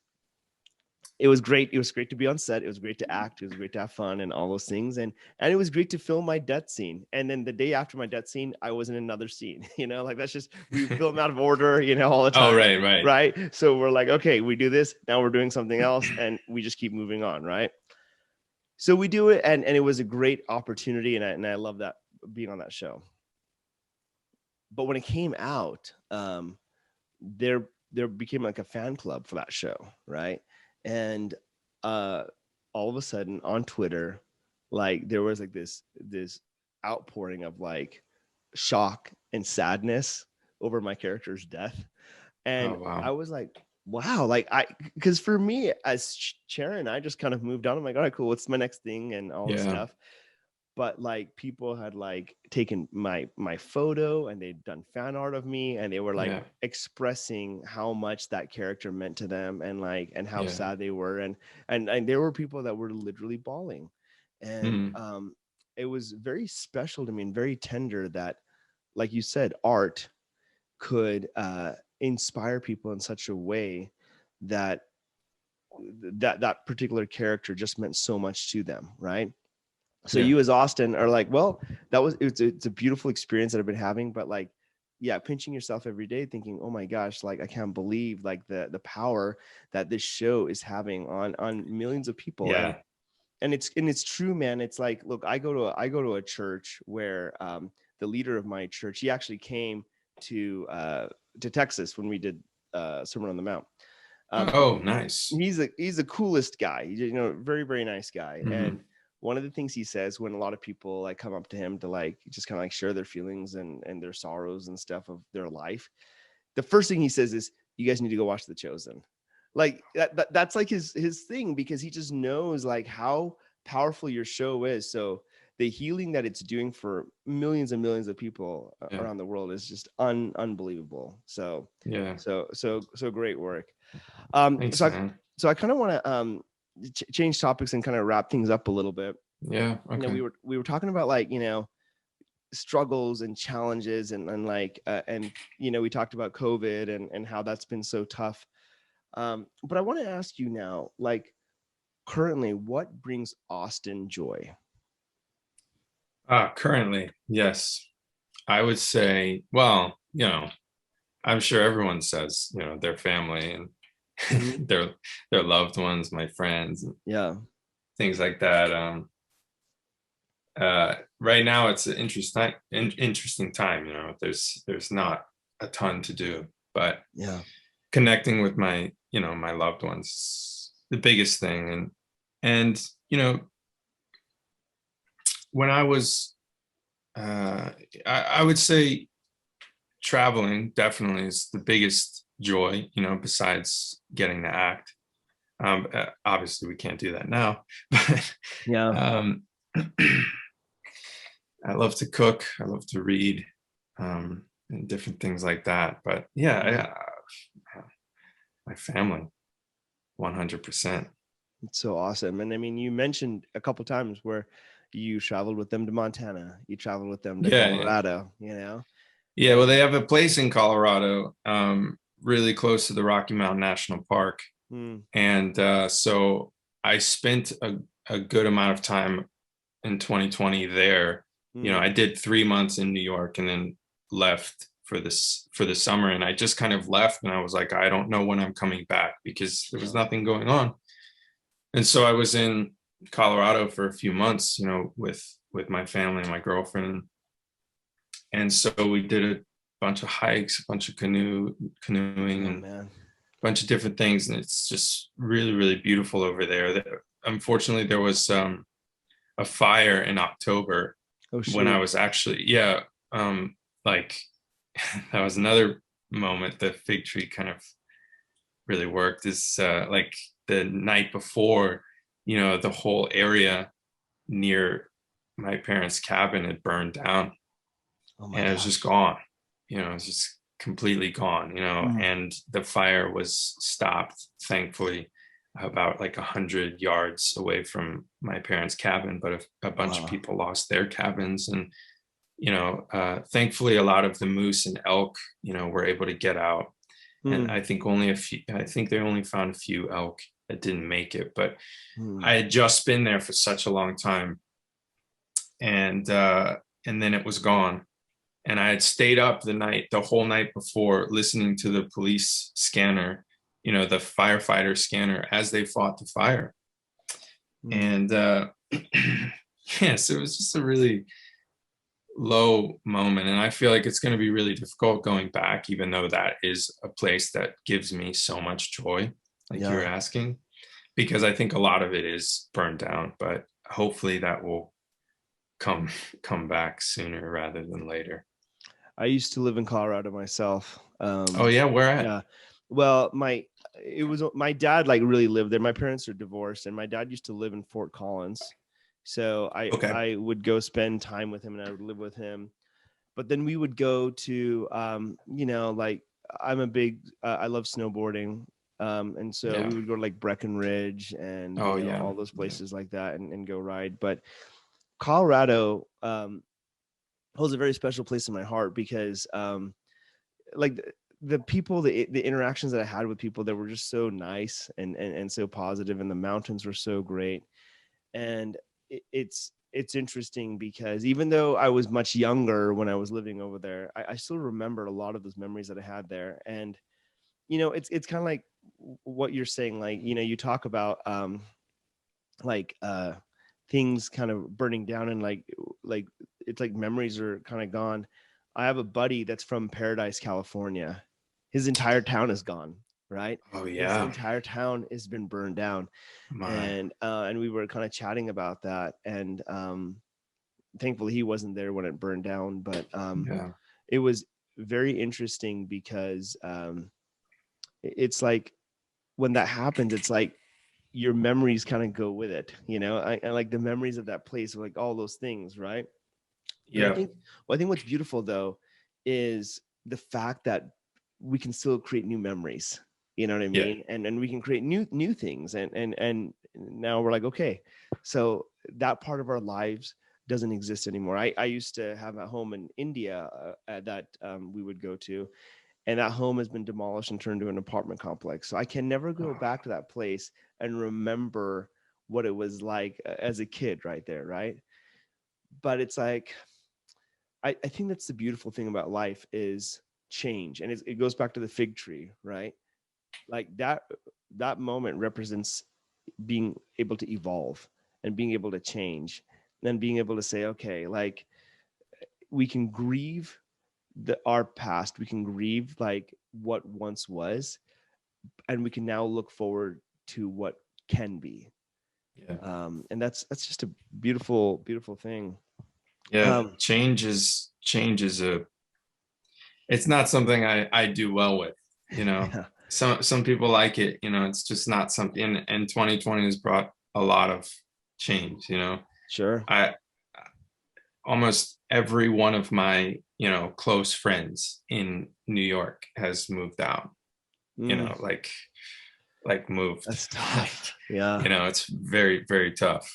it was great. It was great to be on set. It was great to act. It was great to have fun and all those things. And it was great to film my death scene. And then the day after my death scene, I was in another scene, like that's just, we film out of order, all the time. Oh, right. Right. So we're like, okay, we do this. Now we're doing something else and we just keep moving on. Right. So we do it. And it was a great opportunity. And I love that, being on that show. But when it came out, there became like a fan club for that show. Right. And all of a sudden on Twitter, like there was like this outpouring of like shock and sadness over my character's death. And wow. I was like, wow, like because for me as Sharon, I just kind of moved on. I'm like, all right, cool, what's my next thing and all this stuff. But like people had like taken my photo and they'd done fan art of me and they were like expressing how much that character meant to them and like and how sad they were and there were people that were literally bawling. And it was very special to me and very tender that, like you said, art could inspire people in such a way that particular character just meant so much to them, right? So you as Austin are like, well, it's a beautiful experience that I've been having, but like, pinching yourself every day thinking, oh my gosh, like I can't believe like the power that this show is having on millions of people. Yeah. And it's true, man. It's like, look, I go to a church where the leader of my church, he actually came to Texas when we did Sermon on the Mount. Oh, nice. He's the coolest guy, very, very nice guy. And one of the things he says when a lot of people like come up to him to like just kind of like share their feelings and their sorrows and stuff of their life, the first thing he says is, you guys need to go watch The Chosen. Like that's like his thing, because he just knows like how powerful your show is. So the healing that it's doing for millions and millions of people around the world is just unbelievable. So so great work. Thanks, so I kind of want to change topics and kind of wrap things up a little bit. Okay. We were talking about like struggles and challenges and like and we talked about COVID and how that's been so tough. But I want to ask you now, like currently, what brings Austin joy? Currently, yes, I would say, well, I'm sure everyone says, their family and their loved ones, my friends, and things like that. Right now it's an interesting time. There's not a ton to do, but connecting with my my loved ones is the biggest thing. And when I was I would say traveling definitely is the biggest joy, besides getting to act. Obviously we can't do that now, but I love to cook, I love to read, and different things like that. But my family, 100%. It's so awesome. And I mean, you mentioned a couple times where you traveled with them to Montana, you traveled with them to Colorado, Yeah, well, they have a place in Colorado, really close to the Rocky Mountain National Park. And so I spent a good amount of time in 2020 there. I did 3 months in New York and then left for the summer. And I just kind of left and I was like, I don't know when I'm coming back, because there was nothing going on. And so I was in Colorado for a few months, with my family and my girlfriend. And so we did a bunch of hikes, a bunch of canoeing, and a bunch of different things. And it's just really, really beautiful over there. Unfortunately, there was a fire in October when I was actually, like that was another moment. The fig tree kind of really worked. Is like the night before, the whole area near my parents' cabin had burned down. And it was just gone, it was just completely gone, and the fire was stopped, thankfully, about like 100 yards away from my parents' cabin. But a bunch of people lost their cabins. And, thankfully, a lot of the moose and elk, were able to get out. And I think they only found a few elk that didn't make it, but Hmm. I had just been there for such a long time, and then it was gone. And I had stayed up the whole night before, listening to the police scanner, the firefighter scanner, as they fought the fire. Hmm. And yes, it was just a really low moment. And I feel like it's going to be really difficult going back, even though that is a place that gives me so much joy, like you're Yeah. asking, because I think a lot of it is burned down, but hopefully that will come come back sooner rather than later. I used to live in Colorado myself. Oh yeah, where at? Yeah. Well, my dad like really lived there. My parents are divorced, and my dad used to live in Fort Collins. So Okay. I would go spend time with him, and I would live with him. But then we would go to like I love snowboarding. And so Yeah. we would go to like Breckenridge and Oh yeah. all those Yeah. places like that, and go ride. But Colorado holds a very special place in my heart because like the people, the interactions that I had with people that were just so nice and so positive, and the mountains were so great. And it's interesting because even though I was much younger when I was living over there, I still remember a lot of those memories that I had there. And it's kind of like what you're saying, like you talk about like things kind of burning down, and like it's like memories are kind of gone. I have a buddy that's from Paradise, California. His entire town is gone, right? Oh His yeah. entire town has been burned down. My. And we were kind of chatting about that, and thankfully he wasn't there when it burned down. But Yeah. it was very interesting because it's like when that happens, it's like your memories kind of go with it. I like the memories of that place, like all those things, right? And Yeah. I think what's beautiful though is the fact that we can still create new memories. You know what I Yeah. mean? And we can create new things. And now we're like, okay, so that part of our lives doesn't exist anymore. I used to have a home in India that we would go to, and that home has been demolished and turned into an apartment complex. So I can never go back to that place and remember what it was like as a kid right there, right? But it's like I think that's the beautiful thing about life is change. And it goes back to the fig tree, right? Like that moment represents being able to evolve and being able to change, and being able to say, okay, like we can grieve our past, we can grieve like what once was, and we can now look forward to what can be. Yeah. And that's just a beautiful thing. Yeah. um Change is a, it's not something I do well with, you know. yeah, Some people like it, it's just not something, and 2020 has brought a lot of change, sure. I almost every one of my, close friends in New York has moved out, Mm, like moved. that's Like, tough. Yeah. it's very, very tough.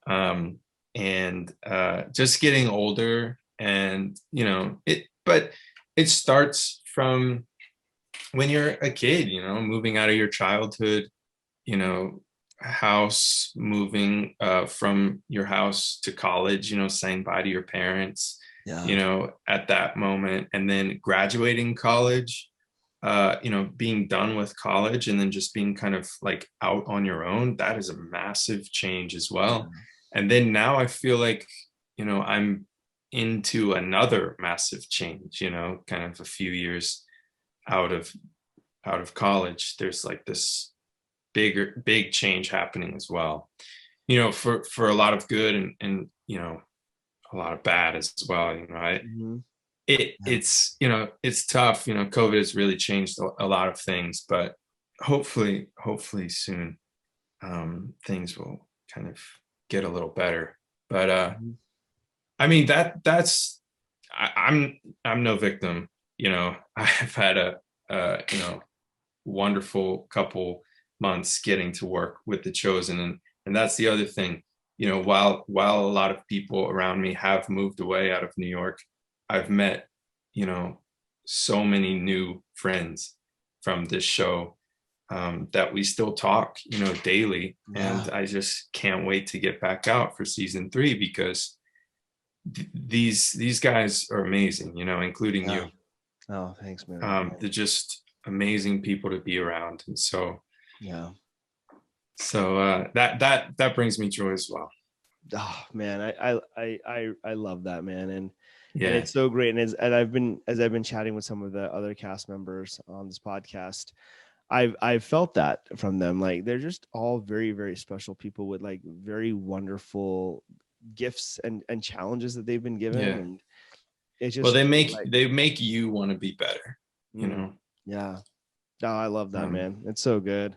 Um, and just getting older, and but it starts from when you're a kid, moving out of your childhood, you know, house, moving from your house to college, saying bye to your parents, Yeah. at that moment, and then graduating college, being done with college, and then just being kind of like out on your own. That is a massive change as well. And then now I feel like, I'm into another massive change, kind of a few years out of college. There's like this big change happening as well, for a lot of good, and a lot of bad as well. Mhm. Yeah. It's tough. COVID has really changed a lot of things, but hopefully soon, things will kind of get a little better. But Mhm. I mean, I'm no victim. I've had a wonderful couple months getting to work with the Chosen, and that's the other thing. While a lot of people around me have moved away out of New York, I've met, so many new friends from this show, that we still talk, daily. Yeah. And I just can't wait to get back out for season 3 because these guys are amazing, including Yeah. you. Oh, thanks, man. They're just amazing people to be around. And so Yeah. that brings me joy as well. Oh man, I love that, man. And Yeah. it's so great. And I've been chatting with some of the other cast members on this podcast, I've felt that from them. Like they're just all very, very special people with like very wonderful gifts and challenges that they've been given. Yeah. And it's just Well, they like, make you want to be better, yeah. Oh, I love that, Um, man. It's so good.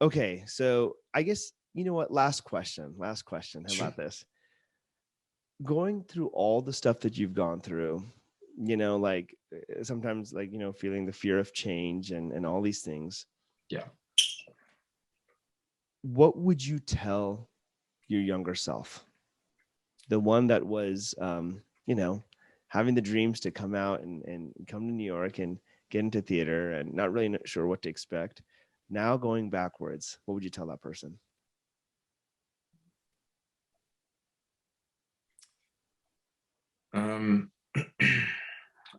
Okay, so I guess you know what? Last question. How Sure. about this? Going through all the stuff that you've gone through, like sometimes like, feeling the fear of change and all these things. Yeah. What would you tell your younger self? The one that was, having the dreams to come out and come to New York and get into theater and not really sure what to expect. Now going backwards, what would you tell that person?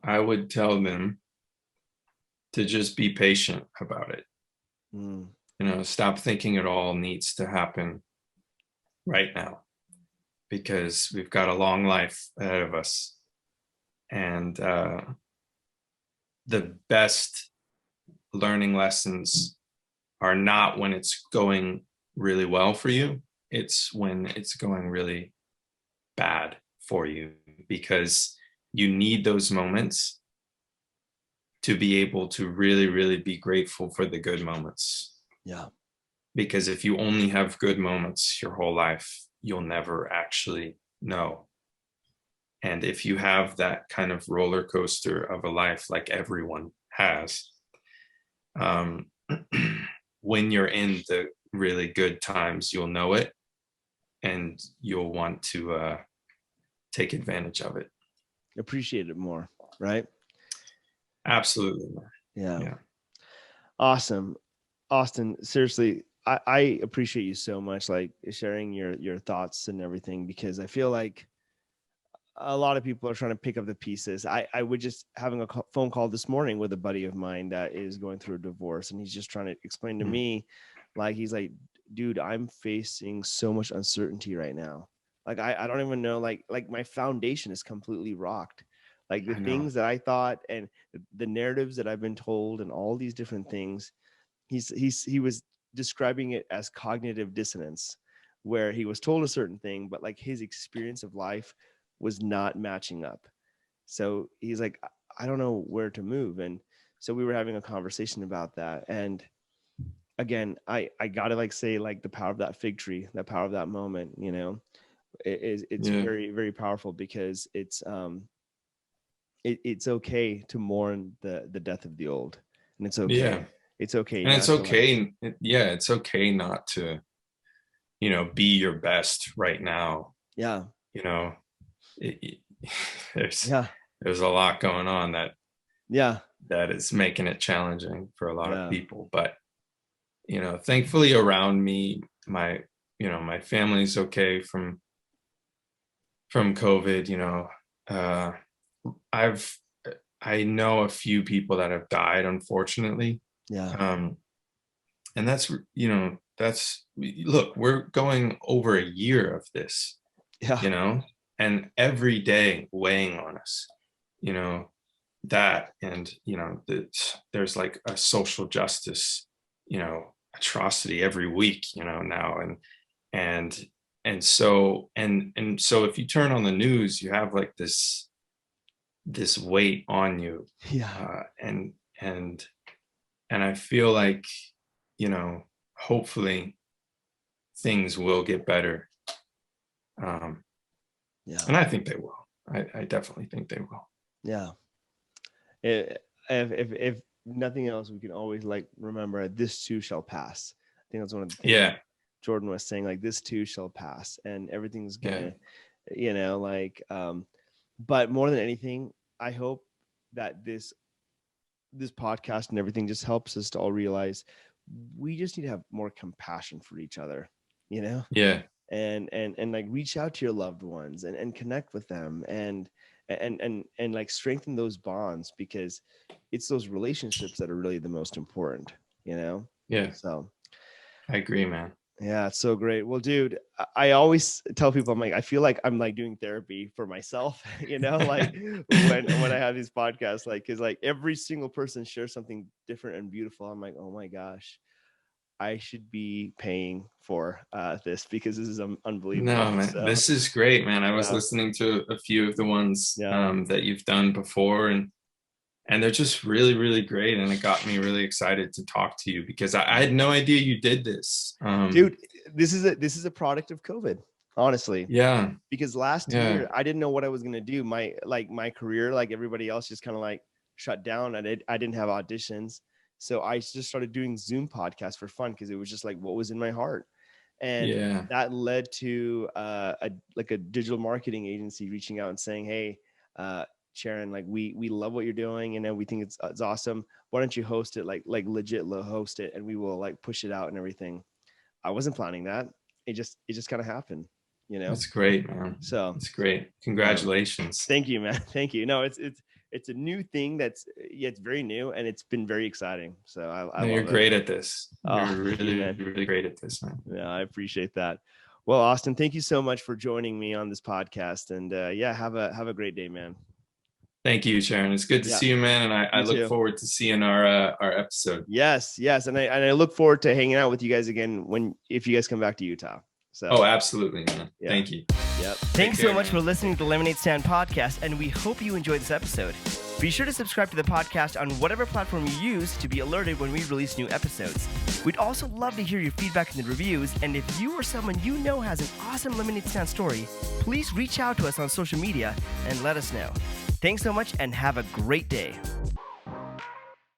I would tell them to just be patient about it. Mm, Stop thinking it all needs to happen right now because we've got a long life ahead of us. And the best learning lessons are not when it's going really well for you. It's when it's going really bad for you, because you need those moments to be able to really, really be grateful for the good moments. yeah. Because if you only have good moments your whole life, you'll never actually know. And if you have that kind of roller coaster of a life like everyone has, when you're in the really good times, you'll know it and you'll want to take advantage of it. Appreciate it more, right? Absolutely. Yeah. Awesome. Austin, seriously, I appreciate you so much, like sharing your thoughts and everything, because I feel like a lot of people are trying to pick up the pieces. I would just having a phone call this morning with a buddy of mine that is going through a divorce, and he's just trying to explain to me, like, he's like, dude, I'm facing so much uncertainty right now. Like, I don't even know, like my foundation is completely rocked. Like the things that I thought and the narratives that I've been told and all these different things, he was describing it as cognitive dissonance, where he was told a certain thing, but like his experience of life was not matching up. So he's like, I don't know where to move. And so we were having a conversation about that. And again, I gotta like say, like, the power of that fig tree, the power of that moment, it's very, very powerful, because it's okay to mourn the death of the old. And it's okay. Yeah. It's okay. And it's okay. It's okay not to, be your best right now. Yeah. There's a lot going on that is making it challenging for a lot of people. But, thankfully around me, my family's okay from COVID. I know a few people that have died, unfortunately. And that's look, we're going over a year of this, and every day weighing on us, that, and, there's like a social justice, atrocity every week, now. And so if you turn on the news, you have like this weight on you. And I feel like, hopefully things will get better. And I think they will. I definitely think they will. Yeah. If nothing else, we can always like remember, this too shall pass. I think that's one of the things Jordan was saying, like, this too shall pass, and everything's gonna, but more than anything, I hope that this this podcast and everything just helps us to all realize we just need to have more compassion for each other, you know? Yeah. And like reach out to your loved ones and connect with them and like strengthen those bonds, because it's those relationships that are really the most important, you know? Yeah. So I agree, man. yeah, it's so great. Well, dude, I always tell people, I'm like, I feel like I'm like doing therapy for myself, you know, like when I have these podcasts, like, cause like every single person shares something different and beautiful. I'm like, oh my gosh, I should be paying for this, because this is unbelievable. No, man, So, this is great, man. I was yeah. listening to a few of the ones Yeah. that you've done before, and they're just really, really great. And it got me really excited to talk to you, because I had no idea you did this. Dude, this is a product of COVID, honestly. Yeah. Because last Yeah. year I didn't know what I was gonna do. My career, like everybody else, just kind of like shut down. I didn't have auditions, so I just started doing Zoom podcasts for fun, because it was just like what was in my heart, and Yeah. that led to a digital marketing agency reaching out and saying, hey, Sharon, like we love what you're doing, and we think it's awesome. Why don't you host it, like legit host it, and we will like push it out and everything. I wasn't planning that. It just kind of happened, you know? That's great, man. So it's great. Congratulations. Thank you, man. Thank you. No, it's a new thing it's very new, and it's been very exciting. So I love you're it. great at this. Oh, You're really, man. really great at this, man. Yeah, I appreciate that. Well, Austin, thank you so much for joining me on this podcast, and yeah, have a great day, man. Thank you, Sharon. It's good to see you, man. And I look forward to seeing our episode. Yes. And I look forward to hanging out with you guys again if you guys come back to Utah. So. Oh, absolutely, man. Yeah. Thank you. Yep. Thanks so much for listening to the Lemonade Stand podcast, and we hope you enjoyed this episode. Be sure to subscribe to the podcast on whatever platform you use to be alerted when we release new episodes. We'd also love to hear your feedback in the reviews, and if you or someone you know has an awesome Lemonade Stand story, please reach out to us on social media and let us know. Thanks so much, and have a great day.